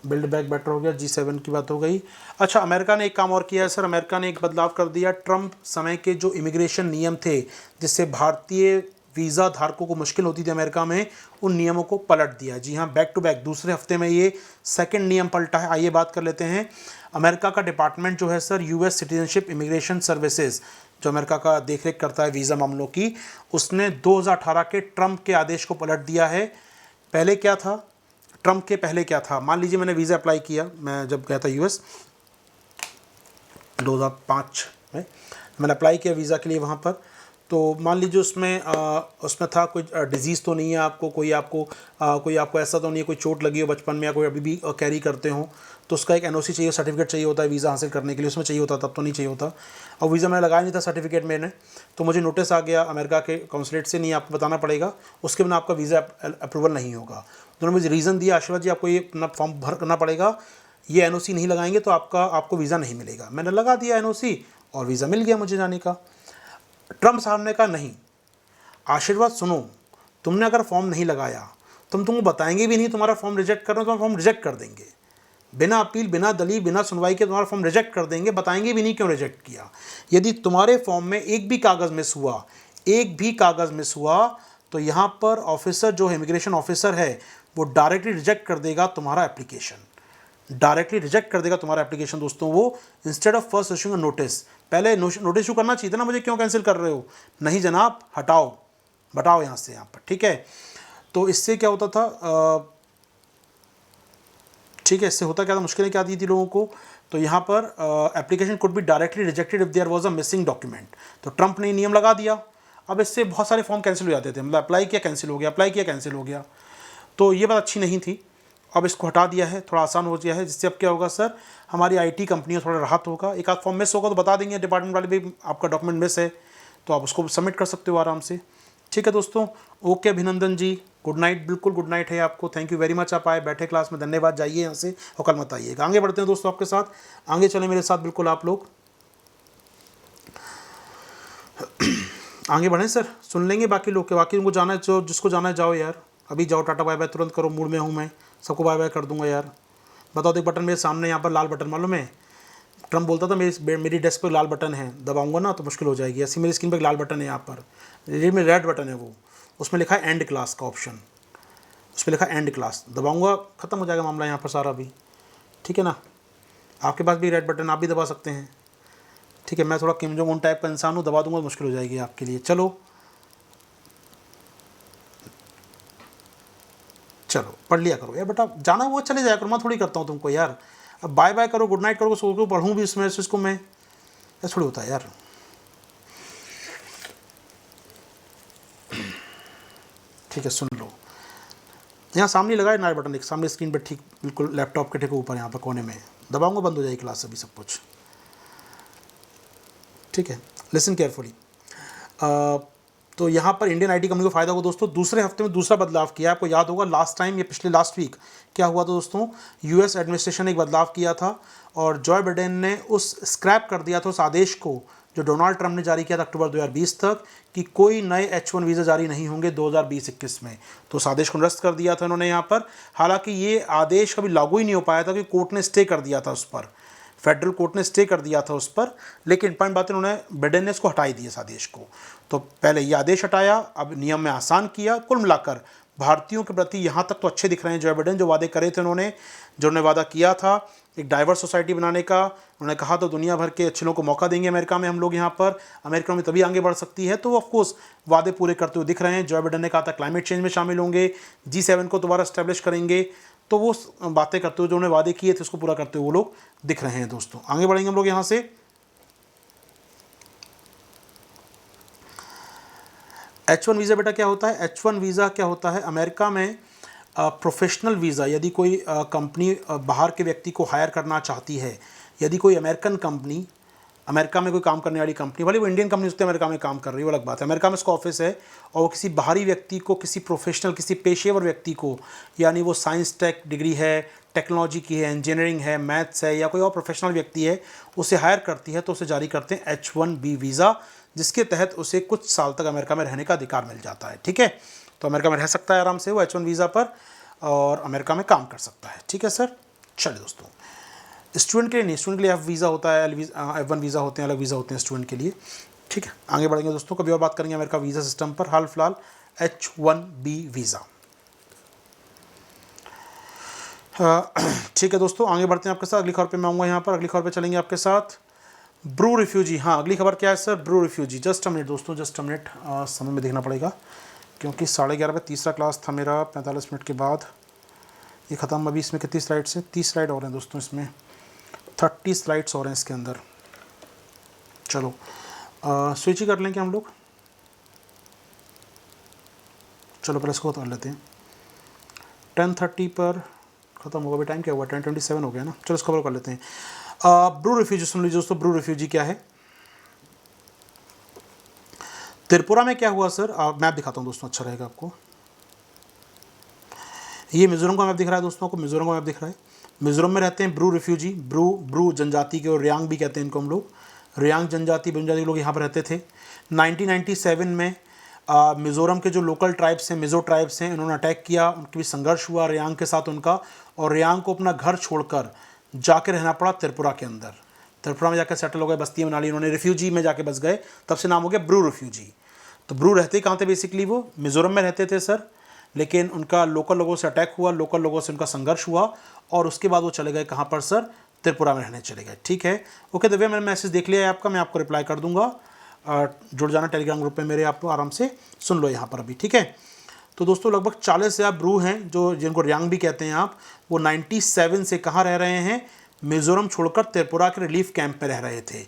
बिल्ड बैक बेटर हो गया, G7 की बात हो गई। अच्छा, अमेरिका ने एक काम और किया है सर, अमेरिका ने एक बदलाव कर दिया। ट्रंप समय के जो इमिग्रेशन नियम थे जिससे भारतीय वीज़ा धारकों को मुश्किल होती थी अमेरिका में, उन नियमों को पलट दिया। जी हाँ, बैक टू बैक दूसरे हफ्ते में ये सेकंड नियम पलटा है। आइए बात कर लेते हैं। अमेरिका का डिपार्टमेंट जो है sir, US citizenship immigration services, जो अमेरिका का देखरेख करता है वीज़ा मामलों की, उसने 2018 के ट्रंप के आदेश को पलट दिया है। पहले क्या था, ट्रंप के पहले क्या था, मान लीजिए मैंने वीज़ा अप्लाई किया, मैं जब गया था US 2005 में, मैंने अप्लाई किया वीज़ा के लिए वहाँ पर। तो मान लीजिए उसमें था कोई डिजीज़ तो नहीं है आपको, कोई आपको ऐसा तो नहीं है कोई चोट लगी हो बचपन में, या कोई अभी भी कैरी करते हो, तो उसका एक NOC चाहिए, सर्टिफिकेट चाहिए होता है वीज़ा हासिल करने के लिए, उसमें चाहिए होता, तब तो नहीं चाहिए होता। और वीज़ा मैंने लगाया नहीं था सर्टिफिकेट मैंने, तो मुझे नोटिस आ गया अमेरिका के कॉन्सुलेट से, नहीं आपको बताना पड़ेगा, उसके बिना आपका वीज़ा अप्रूवल नहीं होगा। उन्होंने मुझे रीज़न दिया, आशीर्वाद जी आपको ये अपना फॉर्म भर करना पड़ेगा, ये NOC नहीं लगाएंगे तो आपको वीज़ा नहीं मिलेगा। मैंने लगा दिया NOC और वीज़ा मिल गया मुझे जाने का। ट्रंप साहब ने कहा नहीं, आशीर्वाद सुनो, तुमने अगर फॉर्म नहीं लगाया तुमको बताएंगे भी नहीं तुम्हारा फॉर्म रिजेक्ट कर रहे हो, तुम्हारा फॉर्म रिजेक्ट कर देंगे, बिना अपील, बिना दलील, बिना सुनवाई के तुम्हारा फॉर्म रिजेक्ट कर देंगे, बताएंगे भी नहीं क्यों रिजेक्ट किया। यदि तुम्हारे फॉर्म में एक भी कागज़ मिस हुआ तो यहाँ पर ऑफिसर जो इमिग्रेशन ऑफिसर है वो डायरेक्टली रिजेक्ट कर देगा तुम्हारा एप्लीकेशन, दोस्तों। वो instead of first issuing a notice, पहले नोटिस इशू करना चाहिए था ना, मुझे क्यों कैंसिल कर रहे हो, नहीं जनाब, बताओ यहाँ से, यहाँ पर, ठीक है। तो इससे क्या होता था, ठीक है, इससे होता क्या था, मुश्किलें क्या दी थी लोगों को। तो यहाँ पर application could be directly rejected if there was a missing document. तो ट्रंप ने नियम लगा दिया। अब इससे बहुत सारे फॉर्म कैंसिल हो जाते थे, मतलब अप्लाई किया कैंसिल हो गया, तो ये बात अच्छी नहीं थी। अब इसको हटा दिया है, थोड़ा आसान हो गया है, जिससे अब क्या होगा सर, हमारी IT कंपनियों थोड़ा राहत होगा। एक आध फॉर्म मिस होगा तो बता देंगे डिपार्टमेंट वाले, भी आपका डॉक्यूमेंट मिस है, तो आप उसको सबमिट कर सकते हो आराम से, ठीक है दोस्तों। ओके अभिनंदन जी, गुड नाइट, बिल्कुल गुड नाइट है आपको, थैंक यू वेरी मच, आप आए, बैठे क्लास में, धन्यवाद, जाइए यहाँ से और कल मत आइएगा। आगे बढ़ते हैं दोस्तों आपके साथ, आगे चले मेरे साथ बिल्कुल आप लोग, आगे बढ़ें सर, सुन लेंगे बाकी लोग के, बाकी उनको जाना है, जो जिसको जाना है जाओ यार, अभी जाओ, टाटा बाय बाय तुरंत करो, मूड में हूँ मैं, सबको बाय बाय कर दूंगा यार। बताओ, एक बटन मेरे सामने यहाँ पर लाल बटन, मालूम है ट्रंप बोलता था मेरी डेस्क पर लाल बटन है, दबाऊंगा ना तो मुश्किल हो जाएगी, ऐसी मेरी स्क्रीन पर लाल बटन है यहाँ पर, ये में रेड बटन है वो, उसमें लिखा है एंड क्लास का ऑप्शन, उस पर लिखा है एंड क्लास, दबाऊंगा ख़त्म हो जाएगा मामला यहाँ पर सारा भी, ठीक है ना। आपके पास भी रेड बटन, आप भी दबा सकते हैं, ठीक है। मैं थोड़ा किम जोंग उन टाइप का इंसान हूँ, दबा दूंगा तो मुश्किल हो जाएगी आपके लिए। चलो पढ़ लिया करो यार बेटा, जाना वो चले जाया करो, मैं थोड़ी करता हूँ तुमको यार। अब बाय बाय करो, गुड नाइट करो, सो को पढ़ूँ भी इसमें इसको मैं, ऐसा थोड़ी होता है यार। ठीक है, सुन लो, यहाँ सामने लगा है नाइट बटन, एक सामने स्क्रीन पर, ठीक बिल्कुल लैपटॉप के ठीक ऊपर यहाँ पर कोने में, दबाऊंगा बंद हो जाएगी क्लास अभी सब कुछ, ठीक है। Listen carefully. तो यहाँ पर इंडियन IT कंपनी को फ़ायदा होगा दोस्तों। दूसरे हफ्ते में दूसरा बदलाव किया, आपको याद होगा लास्ट टाइम या पिछले लास्ट वीक क्या हुआ था दोस्तों, US एडमिनिस्ट्रेशन ने एक बदलाव किया था और जॉय बाइडेन ने उस स्क्रैप कर दिया था उस आदेश को जो डोनाल्ड ट्रंप ने जारी किया था अक्टूबर 2020 तक, कि कोई नए H1 वीज़ा जारी नहीं होंगे 2020-21 में। तो उस आदेश को निरस्त कर दिया था उन्होंने यहाँ पर। हालांकि ये आदेश कभी लागू ही नहीं हो पाया था, कि कोर्ट ने स्टे कर दिया था उस पर, फेडरल कोर्ट ने स्टे कर दिया था उस पर, लेकिन पॉइंट बात उन्होंने बाइडेन ने इसको हटाई दी इस आदेश को। तो पहले ये आदेश हटाया, अब नियम में आसान किया, कुल मिलाकर भारतीयों के प्रति यहाँ तक तो अच्छे दिख रहे हैं जो बाइडेन, जो वादे करे थे उन्होंने, जो उन्होंने वादा किया था एक डाइवर्स सोसाइटी बनाने का। उन्होंने कहा तो दुनिया भर के अच्छे लोगों को मौका देंगे अमेरिका में, हम लोग यहाँ पर अमेरिका में तभी आगे बढ़ सकती है। तो ऑफकोर्स वादे पूरे करते हुए दिख रहे हैं। जो बाइडेन ने कहा था क्लाइमेट चेंज में शामिल होंगे, G7 को दोबारा स्टैब्लिश करेंगे, तो वो बातें करते हुए जो उन्होंने वादे किए थे उसको पूरा करते हुए वो लोग दिख रहे हैं। दोस्तों आगे बढ़ेंगे हम लोग यहाँ से। H1 वीज़ा बेटा क्या होता है? H1 वीज़ा क्या होता है? अमेरिका में प्रोफेशनल वीज़ा, यदि कोई कंपनी बाहर के व्यक्ति को हायर करना चाहती है, यदि कोई अमेरिकन कंपनी, अमेरिका में कोई काम करने वाली कंपनी, भले वो इंडियन कंपनी उसके अमेरिका में काम कर रही है वो अलग बात है, अमेरिका में उसका ऑफिस है, और वो किसी बाहरी व्यक्ति को, किसी प्रोफेशनल, किसी पेशेवर व्यक्ति को, यानी वो साइंस टेक डिग्री है, टेक्नोलॉजी की है, इंजीनियरिंग है, मैथ्स है, या कोई और प्रोफेशनल व्यक्ति है, उसे हायर करती है, तो उसे जारी करते हैं H1B वीज़ा, जिसके तहत उसे कुछ साल तक अमेरिका में रहने का अधिकार मिल जाता है। ठीक है, तो अमेरिका में रह सकता है आराम से वो H1 वीज़ा पर, और अमेरिका में काम कर सकता है। ठीक है सर। चलिए दोस्तों, स्टूडेंट के लिए नहीं, स्टूडेंट के लिए F वीज़ा होता है, F1 वीज़ा होते हैं, अलग वीज़ा होते हैं स्टूडेंट के लिए। ठीक है, आगे बढ़ेंगे दोस्तों, कभी और बात करेंगे अमेरिका वीज़ा सिस्टम पर। हाल फिलहाल H1B वीज़ा। ठीक है दोस्तों, आगे बढ़ते हैं आपके साथ। अगली खबर पे मैं आऊँगा यहाँ पर, अगली खबर पे चलेंगे आपके साथ। ब्रू रिफ्यूजी, हाँ अगली खबर क्या है सर? Bru refugee. Just a minute दोस्तों, जस्ट अ मिनट, समय में देखना पड़ेगा क्योंकि 11:30 पे तीसरा क्लास था मेरा, 45 मिनट के बाद ये ख़त्म। अभी इसमें कितनी स्लाइड्स हैं? 30 स्लाइड और हैं दोस्तों, इसमें 30 स्लाइड्स और हैं इसके अंदर। चलो स्विच ही कर लें क्या हम लोग? चलो पहले इसको कर लेते हैं। 10:30 पर ख़त्म होगा। अभी टाइम क्या हुआ? 10:27 हो गया ना। चलो इसको कर लेते हैं। ब्रू रिफ्यूजी सुन लीजिए दोस्तों। ब्रू रिफ्यूजी क्या है? त्रिपुरा में क्या हुआ सर? मैप दिखाता हूँ दोस्तों, अच्छा रहेगा आपको। ये मिजोरम का मैप दिख रहा है दोस्तों, को मिजोरम का मैप दिख रहा है। मिजोरम में रहते हैं ब्रू रिफ्यूजी, ब्रू जनजाति के, और रियांग भी कहते हैं इनको हम लोग। रियांग जनजाति, जनजाति लोग यहाँ पर रहते थे। 1997 में मिज़ोरम के जो लोकल ट्राइब्स हैं, मिज़ो ट्राइब्स हैं, इन्होंने अटैक किया, उनके भी संघर्ष हुआ रियांग के साथ उनका, और रियांग को अपना घर छोड़कर जाके रहना पड़ा त्रिपुरा के अंदर। त्रिपुरा में जाकर सेटल हो गए, बस्तियाँ बना ली उन्होंने, रिफ्यूजी में जाके बस गए, तब से नाम हो गया ब्रू रिफ्यूजी। तो ब्रू रहते कहाँ थे बेसिकली? वो मिज़ोरम में रहते थे सर, लेकिन उनका लोकल लोगों से अटैक हुआ, लोकल लोगों से उनका संघर्ष हुआ, और उसके बाद वो चले गए कहाँ पर सर? त्रिपुरा में रहने चले गए। ठीक है, ओके दिव्या, मैंने मैसेज देख लिया है आपका, मैं आपको रिप्लाई कर दूंगा। जुड़ जाना टेलीग्राम ग्रुप में मेरे, आप आराम से सुन लो यहाँ पर अभी। ठीक है, तो दोस्तों लगभग 40,000 ब्रू हैं, जो जिनको रियांग भी कहते हैं आप, वो 97 से कहाँ रह रहे हैं? मिज़ोरम छोड़कर त्रिपुरा के रिलीफ कैंप में रह रहे थे।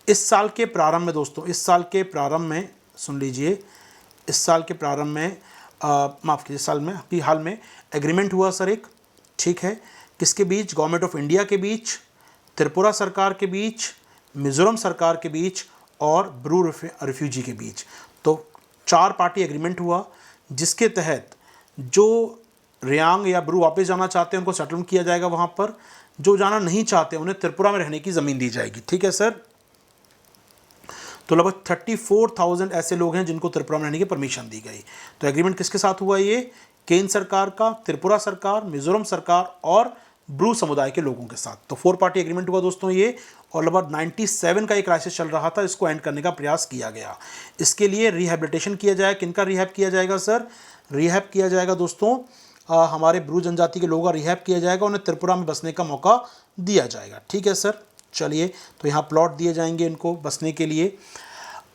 इस साल के प्रारंभ में दोस्तों, इस साल के प्रारंभ में सुन लीजिए, इस साल के प्रारंभ में माफ़ कीजिए, साल में अभी हाल में एग्रीमेंट हुआ सर एक। ठीक है, किसके बीच? गवर्नमेंट ऑफ इंडिया के बीच, त्रिपुरा सरकार के बीच, मिज़ोरम सरकार के बीच, और ब्रू रिफ्यूजी के बीच। तो 4 पार्टी एग्रीमेंट हुआ, जिसके तहत जो रियांग या ब्रू वापस जाना चाहते हैं उनको सेटलमेंट किया जाएगा वहाँ पर, जो जाना नहीं चाहते उन्हें त्रिपुरा में रहने की ज़मीन दी जाएगी। ठीक है सर, तो लगभग 34,000 ऐसे लोग हैं जिनको त्रिपुरा में रहने की परमिशन दी गई। तो एग्रीमेंट किसके साथ हुआ? ये केंद्र सरकार का, त्रिपुरा सरकार, मिज़ोरम सरकार और ब्रू समुदाय के लोगों के साथ। तो 4 पार्टी एग्रीमेंट हुआ दोस्तों ये, और लगभग 97 का एक क्राइसिस चल रहा था, इसको एंड करने का प्रयास किया गया। इसके लिए रिहेबिलिटेशन किया जाए। किनका रिहैब किया जाएगा सर? रिहैब किया जाएगा दोस्तों हमारे ब्रू जनजाति के लोगों का रिहैब किया जाएगा, उन्हें त्रिपुरा में बसने का मौका दिया जाएगा। ठीक है सर, चलिए, तो यहाँ प्लॉट दिए जाएंगे इनको बसने के लिए।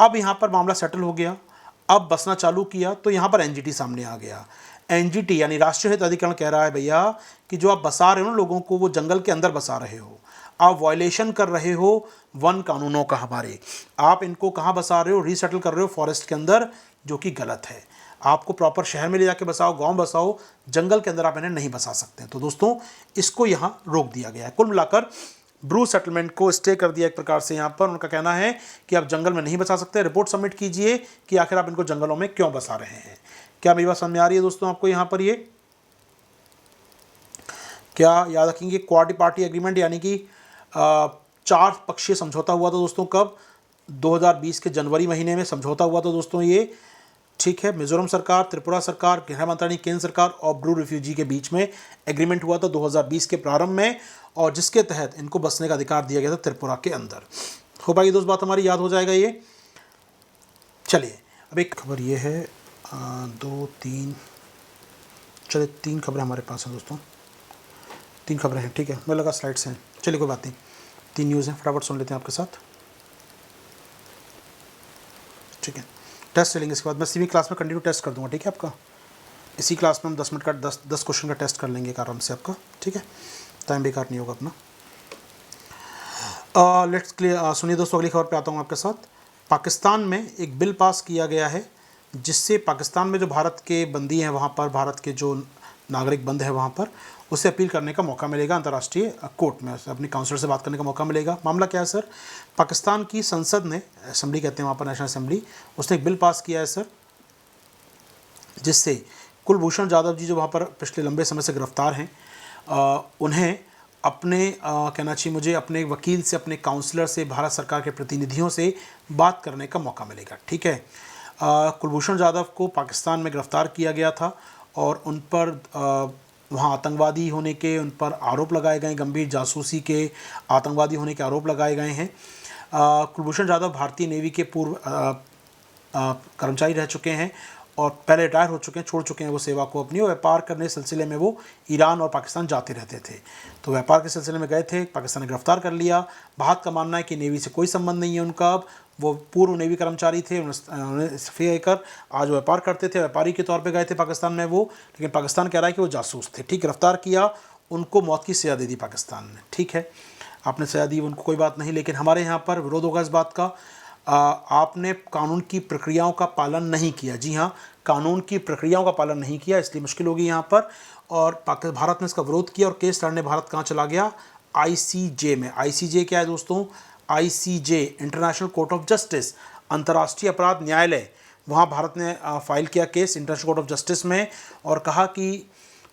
अब यहाँ पर मामला सेटल हो गया, अब बसना चालू किया, तो यहाँ पर एनजीटी सामने आ गया। एनजीटी यानी राष्ट्रीय हित अधिकरण कह रहा है भैया कि जो आप बसा रहे हो ना लोगों को, वो जंगल के अंदर बसा रहे हो, आप वायलेशन कर रहे हो वन कानूनों का हमारे। आप इनको कहाँ बसा रहे हो? रीसेटल कर रहे हो फॉरेस्ट के अंदर, जो कि गलत है। आपको प्रॉपर शहर में ले जाके बसाओ, गांव बसाओ, जंगल के अंदर आप इन्हें नहीं बसा सकते। तो दोस्तों इसको यहाँ रोक दिया गया है। कुल मिलाकर ब्रू सेटलमेंट को स्टे कर दिया एक प्रकार से। यहाँ पर उनका कहना है कि आप जंगल में नहीं बसा सकते, रिपोर्ट सबमिट कीजिए कि आखिर आप इनको जंगलों में क्यों बसा रहे हैं। क्या मेरी बात समझ में आ रही है दोस्तों आपको? यहाँ पर ये क्या याद रखेंगे? क्वाड्रिपार्टी एग्रीमेंट यानी कि 4 पक्षीय समझौता हुआ था दोस्तों। कब? 2020 के जनवरी महीने में समझौता हुआ था दोस्तों ये। ठीक है, मिज़ोरम सरकार, त्रिपुरा सरकार, गृह मंत्रालय, केंद्र सरकार और ब्रू रिफ्यूजी के बीच में एग्रीमेंट हुआ था 2020 के प्रारंभ में, और जिसके तहत इनको बसने का अधिकार दिया गया था त्रिपुरा के अंदर। हो पाएगी दोस्त बात हमारी, याद हो जाएगा ये। चलिए अब एक खबर ये है, 2 3 चलिए 3 खबरें हमारे पास हैं दोस्तों, 3 खबरें हैं, ठीक है, मुझे लगा स्लाइड्स हैं, चलिए कोई बात नहीं, 3 न्यूज़ हैं, फटाफट सुन लेते हैं आपके साथ, ठीक है। टेस्ट चलेंगे, इसके बाद मैं सीवी क्लास में कंटिन्यू टेस्ट कर दूंगा, ठीक है आपका। इसी क्लास में हम 10 मिनट का 10 क्वेश्चन का टेस्ट कर लेंगे आराम से आपका, ठीक है, टाइम बेकार नहीं होगा अपना। लेट्स क्लियर, सुनिए दोस्तों, अगली खबर पे आता हूँ आपके साथ। पाकिस्तान में एक बिल पास किया गया है जिससे पाकिस्तान में जो भारत के बंदी हैं वहाँ पर, भारत के जो नागरिक बंद है वहाँ पर, उसे अपील करने का मौका मिलेगा अंतर्राष्ट्रीय कोर्ट में, अपनी काउंसलर से बात करने का मौका मिलेगा। मामला क्या है सर, पाकिस्तान की संसद ने, असेंबली कहते हैं वहाँ पर, नेशनल असेंबली, उसने एक बिल पास किया है सर, जिससे कुलभूषण जाधव जी जो वहाँ पर पिछले लंबे समय से गिरफ्तार हैं, उन्हें अपने कहना चाहिए मुझे, अपने वकील से, अपने काउंसलर से, भारत सरकार के प्रतिनिधियों से बात करने का मौका मिलेगा, ठीक है। कुलभूषण जाधव को पाकिस्तान में गिरफ़्तार किया गया था और उन पर वहाँ आतंकवादी होने के उन पर आरोप लगाए गए, गंभीर जासूसी के, आतंकवादी होने के आरोप लगाए गए हैं। कुलभूषण जाधव भारतीय नेवी के पूर्व कर्मचारी रह चुके हैं और पहले रिटायर हो चुके हैं, छोड़ चुके हैं वो सेवा को अपनी, और व्यापार करने के सिलसिले में वो ईरान और पाकिस्तान जाते रहते थे। तो व्यापार के सिलसिले में गए थे, पाकिस्तान ने गिरफ्तार कर लिया। भारत का मानना है कि नेवी से कोई संबंध नहीं है उनका, अब वो पूर्व नेवी कर्मचारी थे, उन्होंने इस्तीफा कर आज व्यापार करते थे, व्यापारी के तौर पर गए थे पाकिस्तान में वो, लेकिन पाकिस्तान कह रहा है कि वो जासूस थे, ठीक। गिरफ्तार किया, उनको मौत की सज़ा दे दी पाकिस्तान ने, ठीक है, आपने सज़ा दी उनको, कोई बात नहीं, लेकिन हमारे यहाँ पर विरोध होगा इस बात का, आपने कानून की प्रक्रियाओं का पालन नहीं किया। जी हाँ, कानून की प्रक्रियाओं का पालन नहीं किया, इसलिए मुश्किल होगी यहाँ पर, और भारत ने इसका विरोध किया और केस लड़ने भारत कहाँ चला गया, आईसीजे में। आईसीजे क्या है दोस्तों, ICJ international court of justice, अंतर्राष्ट्रीय अपराध न्यायालय, वहाँ भारत ने फाइल किया case international court of justice में, और कहा कि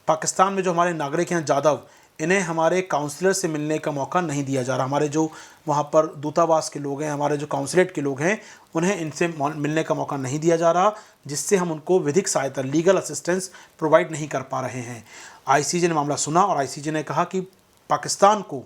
पाकिस्तान में जो हमारे नागरिक हैं जाधव, इन्हें हमारे काउंसलर से मिलने का मौका नहीं दिया जा रहा, हमारे जो वहाँ पर दूतावास के लोग हैं, हमारे जो काउंसलेट के लोग हैं, उन्हें इनसे मिलने का मौका नहीं दिया जा रहा, जिससे हम उनको विधिक सहायता, लीगल असिस्टेंस प्रोवाइड नहीं कर पा रहे हैं। आईसीजे ने मामला सुना और आईसीजे ने कहा कि पाकिस्तान को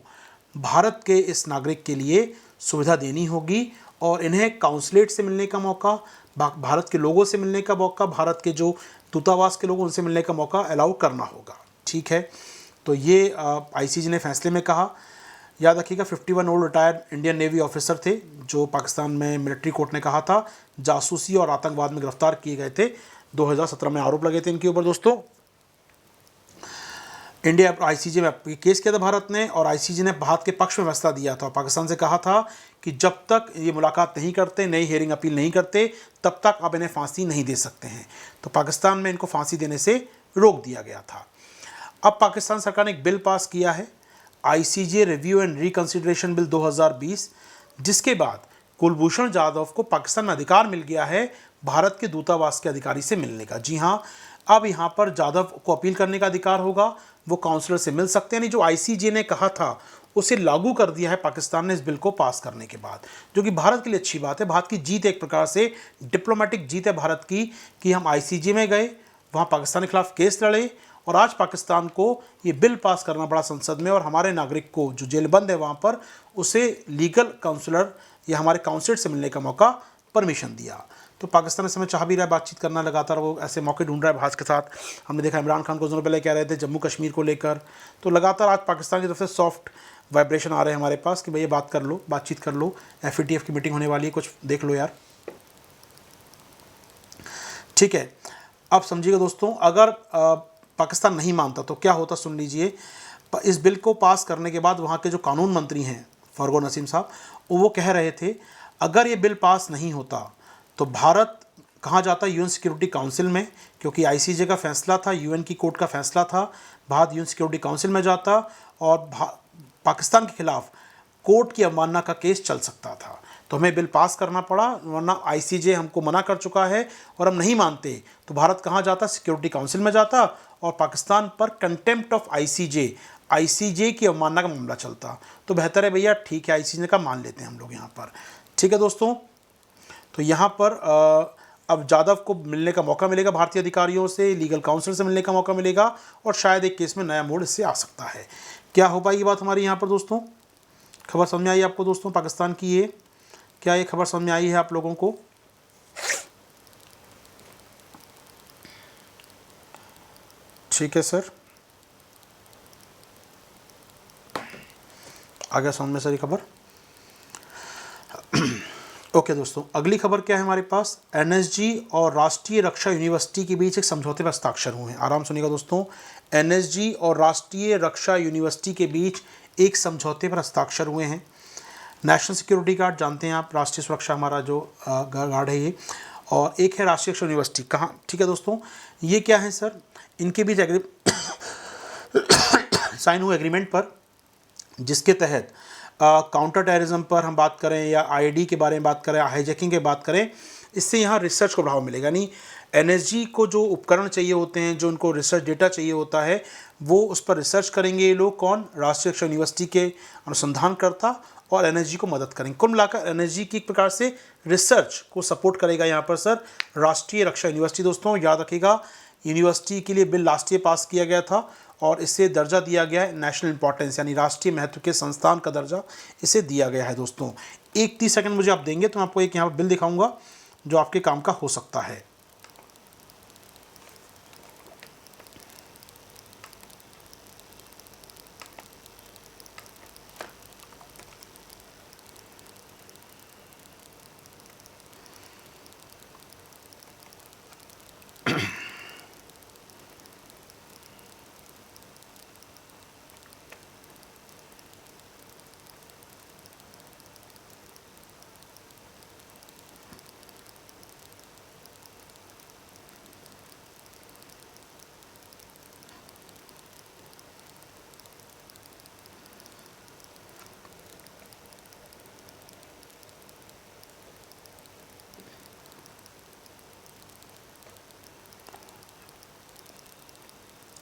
भारत के इस नागरिक के लिए सुविधा देनी होगी और इन्हें काउंसलेट से मिलने का मौका, भारत के लोगों से मिलने का मौका, भारत के जो दूतावास के लोग उनसे मिलने का मौका अलाउ करना होगा, ठीक है। तो ये आईसीजे ने फैसले में कहा। याद रखिएगा 51 old retired Indian navy officer थे जो पाकिस्तान में मिलिट्री कोर्ट ने कहा था जासूसी और आतंकवाद में गिरफ्तार किए गए थे, 2017 में आरोप लगे थे इनके ऊपर दोस्तों। इंडिया आईसीजे में केस किया था भारत ने, और आईसीजे ने भारत के पक्ष में फैसला दिया था, पाकिस्तान से कहा था कि जब तक ये मुलाकात नहीं करते, नई हियरिंग अपील नहीं करते, तब तक आप इन्हें फांसी नहीं दे सकते हैं। तो पाकिस्तान में इनको फांसी देने से रोक दिया गया था। अब पाकिस्तान सरकार ने एक बिल पास किया है, ICJ review and reconsideration bill 2020, जिसके बाद कुलभूषण जाधव को पाकिस्तान में अधिकार मिल गया है भारत के दूतावास के अधिकारी से मिलने का। जी हाँ, अब यहाँ पर जाधव को अपील करने का अधिकार होगा, वो काउंसलर से मिल सकते हैं। नहीं, जो आईसीजे ने कहा था उसे लागू कर दिया है पाकिस्तान ने इस बिल को पास करने के बाद, जो कि भारत के लिए अच्छी बात है। भारत की जीत, एक प्रकार से डिप्लोमेटिक जीत है भारत की, कि हम आईसीजे में गए, वहाँ पाकिस्तान के खिलाफ केस लड़े, और आज पाकिस्तान को ये बिल पास करना पड़ा संसद में, और हमारे नागरिक को जो जेलबंद है वहाँ पर, उसे लीगल काउंसलर या हमारे काउंसलेट से मिलने का मौका, परमिशन दिया। तो पाकिस्तान इस समय चाह भी रहा है बातचीत करना, लगातार वो ऐसे मौके ढूंढ रहा है भारत के साथ। हमने देखा इमरान खान को दिनों पहले कह रहे थे जम्मू कश्मीर को लेकर, तो लगातार आज पाकिस्तान की तरफ से सॉफ्ट वाइब्रेशन आ रहे हैं हमारे पास कि भैया बात कर लो, बातचीत कर लो, FATF की मीटिंग होने वाली है, कुछ देख लो यार, ठीक है। अब समझिएगा दोस्तों, अगर पाकिस्तान नहीं मानता तो क्या होता, सुन लीजिए। इस बिल को पास करने के बाद वहाँ के जो कानून मंत्री हैं फरगोन नसीम साहब, वो कह रहे थे अगर ये बिल पास नहीं होता तो भारत कहाँ जाता, UN सिक्योरिटी काउंसिल में, क्योंकि आईसीजे का फैसला था, UN की कोर्ट का फैसला था, भारत UN सिक्योरिटी काउंसिल में जाता और पाकिस्तान के खिलाफ कोर्ट की अवमानना का केस चल सकता था। तो हमें बिल पास करना पड़ा, वरना आईसीजे हमको मना कर चुका है और हम नहीं मानते तो भारत कहाँ जाता, सिक्योरिटी काउंसिल में जाता, और पाकिस्तान पर कंटेम्प्ट ऑफ आईसीजे की अवमानना का मामला चलता। तो बेहतर है भैया, ठीक है, आईसीजे का मान लेते हैं हम लोग यहाँ पर, ठीक है दोस्तों। तो यहाँ पर अब जाधव को मिलने का मौका मिलेगा भारतीय अधिकारियों से, लीगल काउंसिल से मिलने का मौका मिलेगा, और शायद एक केस में नया मोड़ इससे आ सकता है। क्या हो पाएगी बात हमारी यहाँ पर दोस्तों? खबर समझ में आई आपको दोस्तों पाकिस्तान की? ये क्या ये खबर समझ में आई है आप लोगों को? ठीक है सर, आ गया समझ में सारी खबर। ओके दोस्तों, अगली खबर क्या है हमारे पास, एनएसजी और राष्ट्रीय रक्षा यूनिवर्सिटी के बीच एक समझौते पर हस्ताक्षर हुए हैं। आराम सुनिएगा दोस्तों, एनएसजी और राष्ट्रीय रक्षा यूनिवर्सिटी के बीच एक समझौते पर हस्ताक्षर हुए हैं। नेशनल सिक्योरिटी गार्ड जानते हैं आप, राष्ट्रीय सुरक्षा हमारा जो गार्ड है ये, और एक है राष्ट्रीय रक्षा यूनिवर्सिटी। कहाँ, ठीक है दोस्तों, ये क्या है सर, इनके बीच साइन हुए एग्रीमेंट पर, जिसके तहत काउंटर टेररिज्म पर हम बात करें या आईडी के बारे में बात करें, हाईजैकिंग की बात करें, इससे यहाँ रिसर्च को बढ़ावा मिलेगा। यानी एनएसजी को जो उपकरण चाहिए होते हैं, जो उनको रिसर्च डेटा चाहिए होता है, वो उस पर रिसर्च करेंगे ये लोग। कौन, राष्ट्रीय रक्षा यूनिवर्सिटी के अनुसंधानकर्ता, और एनएसजी को मदद करेंगे। कुल मिलाकर एनएसजी की एक प्रकार से रिसर्च को सपोर्ट करेगा यहाँ पर सर राष्ट्रीय रक्षा यूनिवर्सिटी। दोस्तों याद रखिएगा, यूनिवर्सिटी के लिए बिल लास्ट ईयर पास किया गया था और इसे दर्जा दिया गया है नेशनल इंपॉर्टेंस, यानी राष्ट्रीय महत्व के संस्थान का दर्जा इसे दिया गया है। दोस्तों 30 सेकंड मुझे आप देंगे तो मैं आपको एक यहाँ पर बिल दिखाऊंगा जो आपके काम का हो सकता है।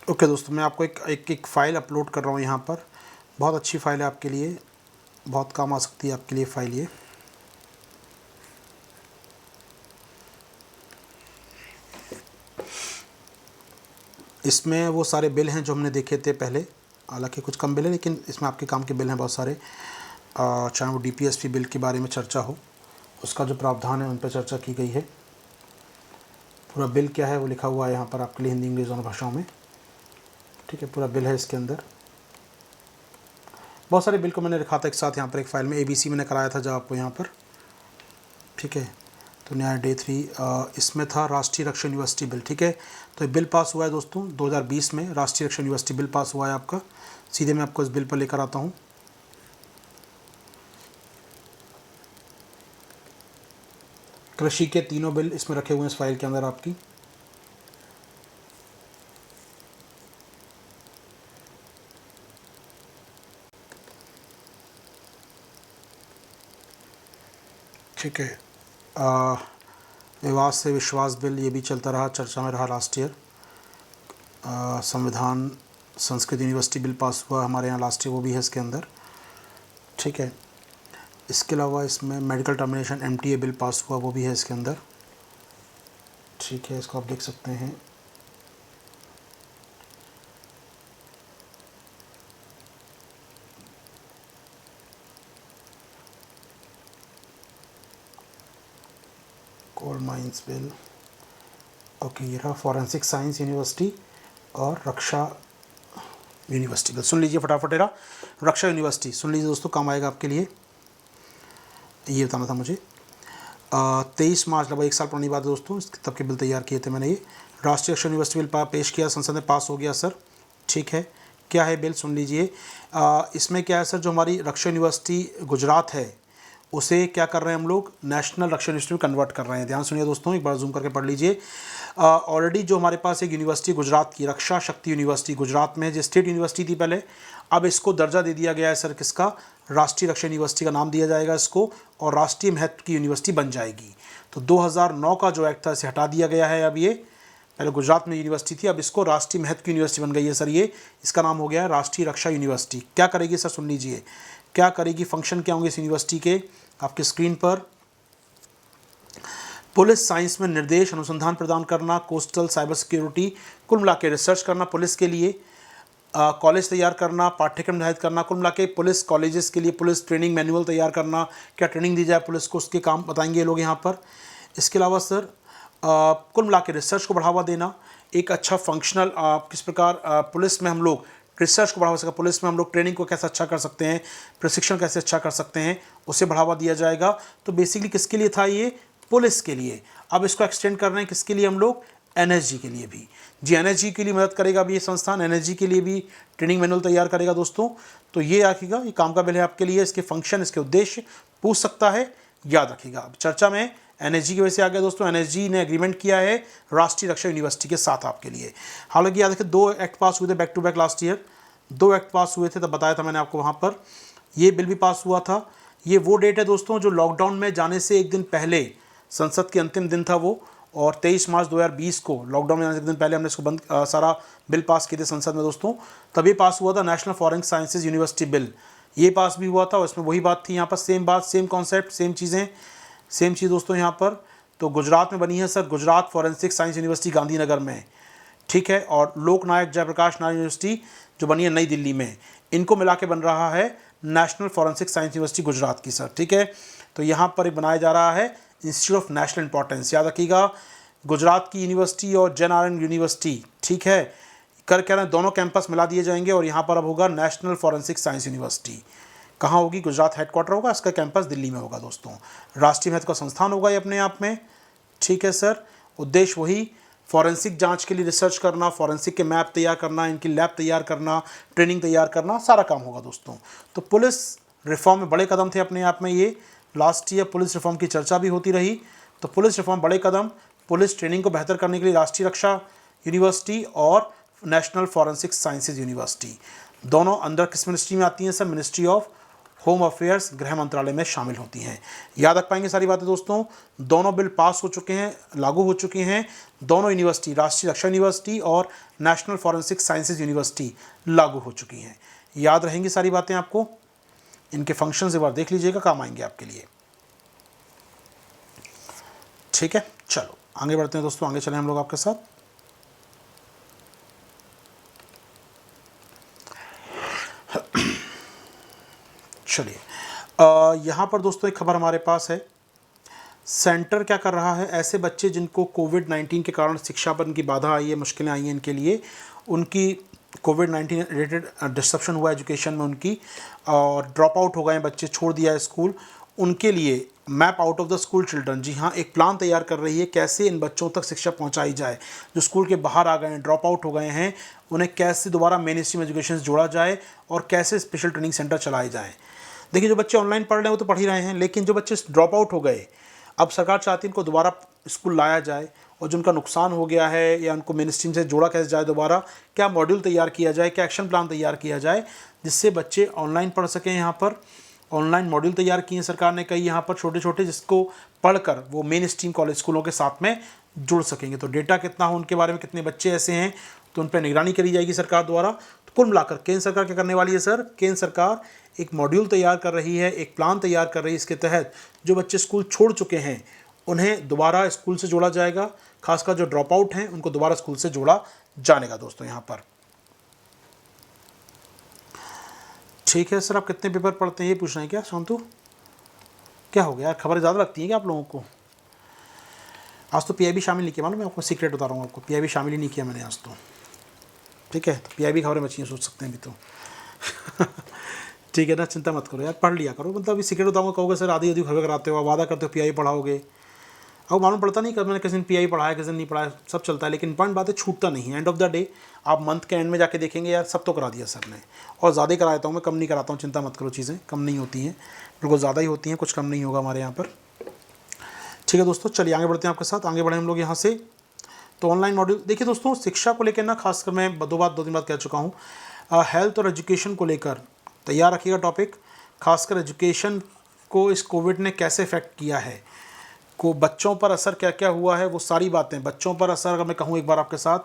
ओके दोस्तों, मैं आपको एक फ़ाइल अपलोड कर रहा हूँ यहाँ पर। बहुत अच्छी फ़ाइल है आपके लिए, बहुत काम आ सकती है आपके लिए फ़ाइल ये। इसमें वो सारे बिल हैं जो हमने देखे थे पहले, हालांकि कुछ कम बिल है लेकिन इसमें आपके काम के बिल हैं बहुत सारे। चाहे वो डीपीएसपी बिल के बारे में चर्चा हो, उसका जो प्रावधान है उन पर चर्चा की गई है। पूरा बिल क्या है वो लिखा हुआ है यहाँ पर आपके लिए हिंदी इंग्लिश दोनों भाषाओं में। ठीक है, पूरा बिल है इसके अंदर। बहुत सारे बिल को मैंने लिखा था एक साथ यहाँ पर एक फ़ाइल में। एबीसी मैंने कराया था जब आपको यहाँ पर, ठीक है। तो न्याय डे 3 इसमें था राष्ट्रीय रक्षा यूनिवर्सिटी बिल। ठीक है, तो ये बिल पास हुआ है दोस्तों 2020 में, राष्ट्रीय रक्षा यूनिवर्सिटी बिल पास हुआ है आपका। सीधे मैं आपको इस बिल पर लेकर आता हूँ। कृषि के तीनों बिल इसमें रखे हुए हैं इस फाइल के अंदर आपकी। ठीक है, विवाद से विश्वास बिल ये भी चलता रहा, चर्चा में रहा लास्ट ईयर। संविधान संस्कृत यूनिवर्सिटी बिल पास हुआ हमारे यहाँ लास्ट ईयर, वो भी है इसके अंदर। ठीक है, इसके अलावा इसमें medical termination MTA bill pass हुआ, वो भी है इसके अंदर। ठीक है, इसको आप देख सकते हैं। कोल माइंस बिल, ओके, ये रहा फॉरेंसिक साइंस यूनिवर्सिटी और रक्षा यूनिवर्सिटी बिल। सुन लीजिए फटाफट, रहा रक्षा यूनिवर्सिटी सुन लीजिए दोस्तों, काम आएगा आपके लिए। ये बताना था मुझे। 23 मार्च, लगभग 1 साल पुरानी बात है दोस्तों, तब के बिल तैयार किए थे मैंने। ये राष्ट्रीय रक्षा यूनिवर्सिटी बिल पेश किया, संसद में पास हो गया सर। ठीक है, क्या है बिल सुन लीजिए। इसमें क्या है सर, जो हमारी रक्षा यूनिवर्सिटी गुजरात है उसे क्या कर रहे हैं हम लोग, नेशनल रक्षा यूनिवर्सिटी में कन्वर्ट कर रहे हैं। ध्यान सुनिए दोस्तों, एक बार जूम करके पढ़ लीजिए। ऑलरेडी जो हमारे पास एक यूनिवर्सिटी गुजरात की, रक्षा शक्ति यूनिवर्सिटी गुजरात में, जो स्टेट यूनिवर्सिटी थी पहले, अब इसको दर्जा दे दिया गया है सर, किसका, राष्ट्रीय रक्षा यूनिवर्सिटी का नाम दिया जाएगा इसको, और राष्ट्रीय महत्व की यूनिवर्सिटी बन जाएगी। तो 2009 का जो एक्ट था इसे हटा दिया गया है। अब ये पहले गुजरात में यूनिवर्सिटी थी, अब इसको राष्ट्रीय महत्व की यूनिवर्सिटी बन गई है सर। ये इसका नाम हो गया है राष्ट्रीय रक्षा यूनिवर्सिटी। क्या करेगी सर, सुन लीजिए क्या करेगी, फंक्शन क्या होंगे इस यूनिवर्सिटी के, आपके स्क्रीन पर। पुलिस साइंस में निर्देश अनुसंधान प्रदान करना, कोस्टल साइबर सिक्योरिटी, कुल मिला के रिसर्च करना पुलिस के लिए, कॉलेज तैयार करना, पाठ्यक्रम निर्धारित करना, कुल मिला के पुलिस कॉलेजेस के लिए पुलिस ट्रेनिंग मैनुअल तैयार करना, क्या ट्रेनिंग दी जाए पुलिस को, उसके काम बताएंगे ये लोग यहाँ पर। इसके अलावा सर कुल मिला के रिसर्च को बढ़ावा देना, एक अच्छा फंक्शनल किस प्रकार पुलिस में हम लोग रिसर्च को बढ़ावा सकें, पुलिस में हम लोग ट्रेनिंग को कैसे अच्छा कर सकते हैं, प्रशिक्षण कैसे अच्छा कर सकते हैं, उसे बढ़ावा दिया जाएगा। तो बेसिकली किसके लिए था ये? पुलिस के लिए। अब इसको एक्सटेंड कर रहे हैं किसके लिए हम लोग? एनएसजी के लिए भी। जी, एनएसजी के लिए मदद करेगा अभी ये संस्थान, एनएसजी के लिए भी ट्रेनिंग मैनुअल तैयार करेगा दोस्तों। तो ये आखिएगा, ये काम का बिल है आपके लिए। इसके फंक्शन, इसके उद्देश्य पूछ सकता है, याद रखिएगा। अब चर्चा में एनएसजी की वजह से आ गया दोस्तों। एनएसजी ने एग्रीमेंट किया है राष्ट्रीय रक्षा यूनिवर्सिटी के साथ आपके लिए। हालांकि याद रखिए 2 एक्ट पास हुए थे back to back last year, 2 act पास हुए थे, तब बताया था मैंने आपको वहाँ पर। ये बिल भी पास हुआ था। ये वो डेट है दोस्तों जो लॉकडाउन में जाने से एक दिन पहले, संसद के अंतिम दिन था वो, और 23 मार्च 2020 को लॉकडाउन में जाने से एक दिन पहले हमने इसको सारा बिल पास किए थे संसद में दोस्तों। तभी पास हुआ था national forensic sciences university bill, ये पास भी हुआ था। और इसमें वही बात थी, यहाँ पर सेम बात, सेम कॉन्सेप्ट, सेम चीज़ें, सेम चीज़ दोस्तों यहाँ पर। तो गुजरात में बनी है sir, Gujarat forensic science university Gandhinagar में, ठीक है। और लोकनायक जयप्रकाश नारायण यूनिवर्सिटी जो बनी है नई दिल्ली में, इनको मिला के बन रहा है national forensic science university Gujarat की सर, ठीक है। तो यहाँ पर एक बनाया जा रहा है इंस्टीट्यूट ऑफ नेशनल इंपॉर्टेंस, याद रखिएगा। गुजरात की यूनिवर्सिटी और जयनारायण यूनिवर्सिटी, ठीक है, कर कह रहे हैं दोनों कैंपस मिला दिए जाएंगे और यहाँ पर अब होगा नेशनल फॉरेंसिक साइंस यूनिवर्सिटी। कहाँ होगी? गुजरात हेडक्वार्टर होगा, इसका कैंपस दिल्ली में होगा दोस्तों। राष्ट्रीय महत्व का संस्थान होगा ये अपने आप में, ठीक है सर। उद्देश्य वही, फॉरेंसिक जांच के लिए रिसर्च करना, फॉरेंसिक के मैप तैयार करना, इनकी लैब तैयार करना, ट्रेनिंग तैयार करना, सारा काम होगा दोस्तों। तो पुलिस रिफॉर्म में बड़े कदम थे अपने आप में ये। लास्ट ईयर पुलिस रिफॉर्म की चर्चा भी होती रही। तो पुलिस रिफॉर्म बड़े कदम, पुलिस ट्रेनिंग को बेहतर करने के लिए राष्ट्रीय रक्षा यूनिवर्सिटी और नेशनल फॉरेंसिक साइंसेज यूनिवर्सिटी, दोनों अंदर किस मिनिस्ट्री में आती हैं sir? Ministry of home affairs, गृह मंत्रालय में शामिल होती हैं। याद रख पाएंगे सारी बातें दोस्तों। दोनों बिल पास हो चुके हैं, लागू हो चुके हैं। दोनों यूनिवर्सिटी, राष्ट्रीय रक्षा यूनिवर्सिटी और नेशनल फॉरेंसिक साइंसेज यूनिवर्सिटी लागू हो चुकी हैं। याद रहेंगी सारी बातें आपको। इनके फंक्शन एक बार देख लीजिएगा, काम आएंगे आपके लिए, ठीक है। चलो आगे बढ़ते हैं दोस्तों, आगे चलें हम लोग आपके साथ। चलिए, यहाँ पर दोस्तों एक खबर हमारे पास है। सेंटर क्या कर रहा है? ऐसे बच्चे जिनको कोविड-19 के कारण शिक्षा पर उनकी बाधा आई है, मुश्किलें आई हैं इनके लिए, उनकी कोविड-19 रिलेटेड डिस्ट्रप्शन हुआ एजुकेशन में उनकी, और ड्रॉप आउट हो गए हैं बच्चे, छोड़ दिया है स्कूल, उनके लिए map out of the school children, जी हाँ, एक प्लान तैयार कर रही है कैसे इन बच्चों तक शिक्षा पहुंचाई जाए। जो स्कूल के बाहर आ गए हैं, ड्रॉप आउट हो गए हैं, उन्हें कैसे दोबारा मेन स्ट्रीम एजुकेशन से जोड़ा जाए और कैसे स्पेशल ट्रेनिंग सेंटर चलाए जाएँ। देखिए, जो बच्चे ऑनलाइन पढ़ रहे हैं वो तो पढ़ ही रहे हैं, लेकिन जो बच्चे ड्रॉप आउट हो गए, अब सरकार चाहती है इनको दोबारा स्कूल लाया जाए, और जो उनका नुकसान हो गया है या उनको मेन स्ट्रीम से जोड़ा कैसे जाए दोबारा, क्या मॉड्यूल तैयार किया जाए, क्या एक्शन प्लान तैयार किया जाए जिससे बच्चे ऑनलाइन पढ़ सकें। यहाँ पर ऑनलाइन मॉड्यूल तैयार किए हैं सरकार ने कई यहाँ पर छोटे छोटे, जिसको पढ़कर वो मेन स्ट्रीम कॉलेज स्कूलों के साथ में जुड़ सकेंगे। तो डेटा कितना हो उनके बारे में, कितने बच्चे ऐसे हैं, तो उन पर निगरानी करी जाएगी सरकार द्वारा। तो कुल मिलाकर केंद्र सरकार क्या करने वाली है सर? केंद्र सरकार एक मॉड्यूल तैयार कर रही है, एक प्लान तैयार कर रही है। इसके तहत जो बच्चे स्कूल छोड़ चुके हैं उन्हें दोबारा स्कूल से जोड़ा जाएगा, खासकर जो ड्रॉप आउट हैं उनको दोबारा स्कूल से जोड़ा जाने का दोस्तों यहाँ पर, ठीक है सर। आप कितने पेपर पढ़ते हैं ये पूछ रहे हैं क्या शांतु? क्या हो गया यार, खबरें ज़्यादा लगती हैं क्या आप लोगों को? आज तो पीआईबी शामिल नहीं किया, मालूम मैं आपको सीक्रेट बता रहा हूँ आपको, पीआईबी शामिल ही नहीं किया मैंने आज तो, ठीक है। तो पीआईबी खबरें बची हैं, सोच सकते हैं अभी तो ठीक है ना, चिंता मत करो यार, पढ़ लिया करो। मतलब अभी सीक्रेट बताऊँगा, कहोगे सर आधी आधी खबरें कराते हो, वादा करते हो पीआईबी पढ़ाओगे, अब मालूम पड़ता नहीं कब मैंने किसी दिन पीआई पढ़ाया, किसी दिन नहीं पढ़ाया, सब चलता है, लेकिन इंपॉर्टेंट बातें छूटता नहीं है। एंड ऑफ द डे आप मंथ के एंड में जाके देखेंगे यार सब तो करा दिया सर ने, और ज़्यादा ही कराता हूँ मैं, कम नहीं कराता हूँ, चिंता मत करो, चीज़ें कम नहीं होती हैं, बिल्कुल ज़्यादा ही होती हैं, कुछ कम नहीं होगा हमारे यहाँ पर, ठीक है दोस्तों। चलिए आगे बढ़ते हैं आपके साथ, आगे बढ़े हम लोग यहाँ से। तो ऑनलाइन मॉड्यूल देखिए दोस्तों, शिक्षा को लेकर ना खासकर मैं दो दिन बाद कह चुका हूँ, हेल्थ और एजुकेशन को लेकर तैयार रखिएगा टॉपिक, खासकर एजुकेशन को इस कोविड ने कैसे इफेक्ट किया है, को बच्चों पर असर क्या क्या हुआ है, वो सारी बातें। बच्चों पर असर अगर मैं कहूँ एक बार आपके साथ,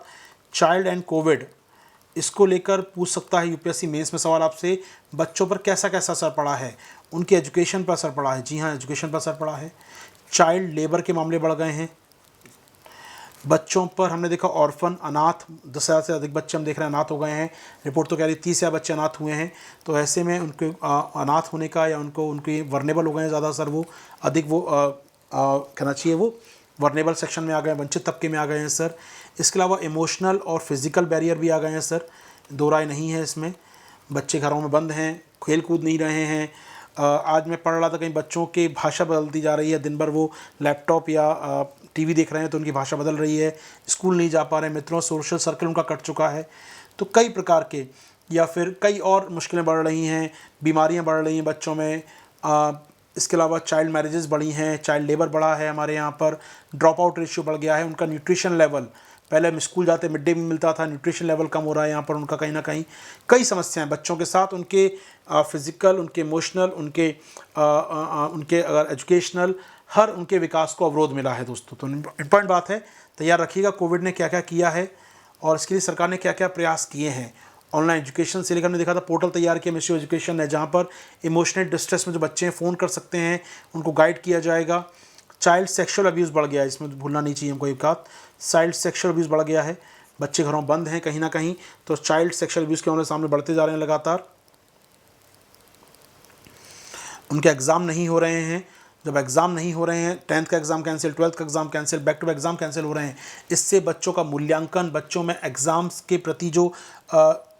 चाइल्ड एंड कोविड, इसको लेकर पूछ सकता है यूपीएससी मेंस में सवाल आपसे, बच्चों पर कैसा कैसा असर पड़ा है, उनके एजुकेशन पर असर पड़ा है। जी हाँ, एजुकेशन पर असर पड़ा है। चाइल्ड लेबर के मामले बढ़ गए हैं बच्चों पर, हमने देखा ऑर्फन, अनाथ, 10,000 से अधिक बच्चे हम देख रहे हैं अनाथ हो गए हैं, रिपोर्ट तो कह रही 30,000 बच्चे अनाथ हुए हैं। तो ऐसे में उनके अनाथ होने का या उनकी वर्नेबल हो गए हैं ज़्यादा सर, वो अधिक वो कहना चाहिए वो वर्नेबल सेक्शन में आ गए हैं, वंचित तबके में आ गए हैं सर। इसके अलावा इमोशनल और फिज़िकल बैरियर भी आ गए हैं सर, दो राय नहीं है इसमें। बच्चे घरों में बंद हैं, खेल कूद नहीं रहे हैं। आज मैं पढ़ रहा था कहीं बच्चों की भाषा बदलती जा रही है, दिन भर वो लैपटॉप या टीवी देख रहे हैं तो उनकी भाषा बदल रही है, स्कूल नहीं जा पा रहे हैं, मित्रों सोशल सर्कल उनका कट चुका है। तो कई प्रकार के या फिर कई और मुश्किलें बढ़ रही हैं, बीमारियां बढ़ रही हैं बच्चों में। इसके अलावा चाइल्ड मैरिजेस बढ़ी हैं, चाइल्ड लेबर बढ़ा है हमारे यहाँ पर, ड्रॉप आउट रेशियो बढ़ गया है, उनका न्यूट्रिशन लेवल, पहले हम स्कूल जाते मिड डे मील मिलता था, न्यूट्रिशन लेवल कम हो रहा है यहाँ पर उनका कहीं ना कहीं। कई समस्याएं बच्चों के साथ, उनके फिज़िकल, उनके इमोशनल, उनके अगर एजुकेशनल, हर उनके विकास को अवरोध मिला है दोस्तों। तो इम्पॉर्टेंट बात है, तैयार रखिएगा कोविड ने क्या क्या किया है और इसके लिए सरकार ने क्या क्या प्रयास किए हैं। ऑनलाइन एजुकेशन से लेकर हमने देखा था पोर्टल तैयार किया मिनिस्ट्री ऑफ एजुकेशन है, जहाँ पर इमोशनल डिस्ट्रेस में जो बच्चे हैं फ़ोन कर सकते हैं, उनको गाइड किया जाएगा। चाइल्ड सेक्सुअल अब्यूज़ बढ़ गया है, इसमें भूलना नहीं चाहिए हमको एक बात, चाइल्ड सेक्सुअल अब्यूज़ बढ़ गया है। बच्चे घरों बंद हैं कहीं ना कहीं, तो चाइल्ड सेक्सुअल अब्यूज़ के मामले सामने बढ़ते जा रहे हैं लगातार। उनके एग्ज़ाम नहीं हो रहे हैं, जब एग्ज़ाम नहीं हो रहे हैं, 10th का एग्ज़ाम कैंसिल, 12th का exam cancel, back to back exam cancel हो रहे हैं, इससे बच्चों का मूल्यांकन, बच्चों में एग्ज़ाम्स के प्रति जो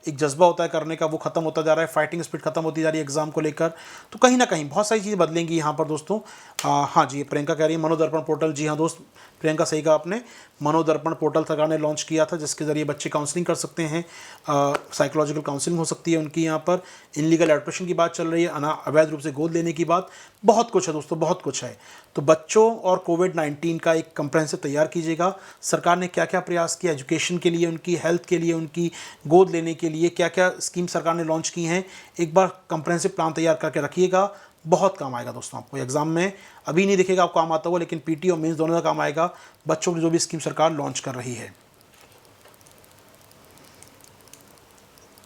एक जज्बा होता है करने का, वो ख़त्म होता जा रहा है, फाइटिंग स्पिरिट ख़त्म होती जा रही है एग्ज़ाम को लेकर। तो कहीं ना कहीं बहुत सारी चीज़ें बदलेंगी यहाँ पर दोस्तों। हाँ जी, प्रियंका कह रही है मनोदर्पण पोर्टल, जी हाँ दोस्त, प्रियंका सही कहा आपने, मनोदर्पण पोर्टल सरकार ने लॉन्च किया था, जिसके ज़रिए बच्चे काउंसलिंग कर सकते हैं, साइकोलॉजिकल काउंसलिंग हो सकती है उनकी। यहाँ पर इनलीगल एडप्रेशन की बात चल रही है, अवैध रूप से गोद लेने की बात, बहुत कुछ है दोस्तों, बहुत कुछ है। तो बच्चों और कोविड-19 का एक कंप्रेहेंसिव तैयार कीजिएगा। सरकार ने क्या क्या प्रयास किया एजुकेशन के लिए, उनकी हेल्थ के लिए, उनकी गोद लेने के लिए, क्या क्या स्कीम सरकार ने लॉन्च की हैं, एक बार कंप्रेहेंसिव प्लान तैयार करके रखिएगा, बहुत काम आएगा दोस्तों आपको एग्जाम में। अभी नहीं दिखेगा आपको काम आता हुआ, लेकिन पीटी और मेंस दोनों का काम आएगा बच्चों की जो भी स्कीम सरकार लॉन्च कर रही है।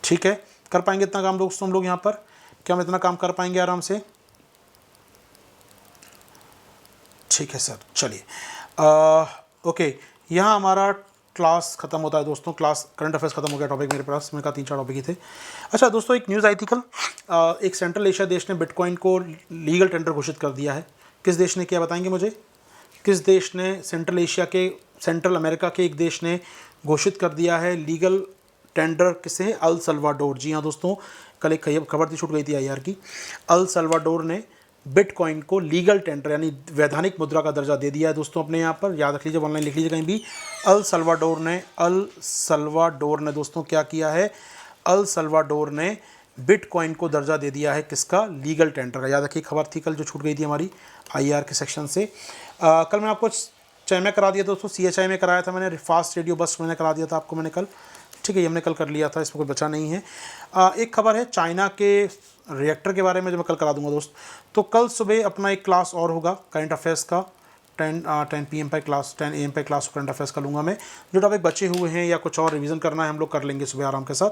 ठीक है, कर पाएंगे इतना काम दोस्तों हम लोग यहाँ पर? क्या हम इतना काम कर पाएंगे आराम से? ठीक है सर, चलिए ओके, यहाँ हमारा क्लास खत्म होता है दोस्तों। क्लास करंट अफेयर्स खत्म हो गया, टॉपिक मेरे पास, मैंने कहा 3-4 टॉपिक ही थे। अच्छा दोस्तों, एक न्यूज़ आई थी कल, एक सेंट्रल एशिया देश ने बिटकॉइन को लीगल टेंडर घोषित कर दिया है। किस देश ने किया बताएंगे मुझे? किस देश ने, सेंट्रल अमेरिका के एक देश ने घोषित कर दिया है लीगल टेंडर। किसे? El Salvador. जी हाँ दोस्तों, कल एक खबर थी, छूट गई थी आईआर की। अल सल्वाडोर ने बिटकॉइन को लीगल टेंडर यानी वैधानिक मुद्रा का दर्जा दे दिया है दोस्तों अपने यहाँ पर। याद रख लीजिए, ऑनलाइन लिख लीजिए कहीं भी, अल सल्वाडोर ने दोस्तों क्या किया है? अल सल्वाडोर ने बिटकॉइन को दर्जा दे दिया है किसका? लीगल टेंडर का। याद रखिए, खबर थी कल जो छूट गई थी हमारी आईआर के सेक्शन से। कल मैं आपको चाय में करा दिया दोस्तों, CHI में कराया था मैंने, फास्ट रेडियो बस मैंने करा दिया था आपको मैंने कल। ठीक है, ये हमने कल कर लिया था, इसमें कोई बचा नहीं है। एक खबर है चाइना के रिएक्टर के बारे में, जो मैं कल करा दूंगा दोस्त। तो कल सुबह अपना एक क्लास और होगा करंट अफेयर्स का, 10 PM पर क्लास, 10 AM पर क्लास करंट अफेयर्स का लूँगा मैं। जो टॉपिक बचे हुए हैं या कुछ और रिवीजन करना है हम लोग कर लेंगे सुबह आराम के साथ।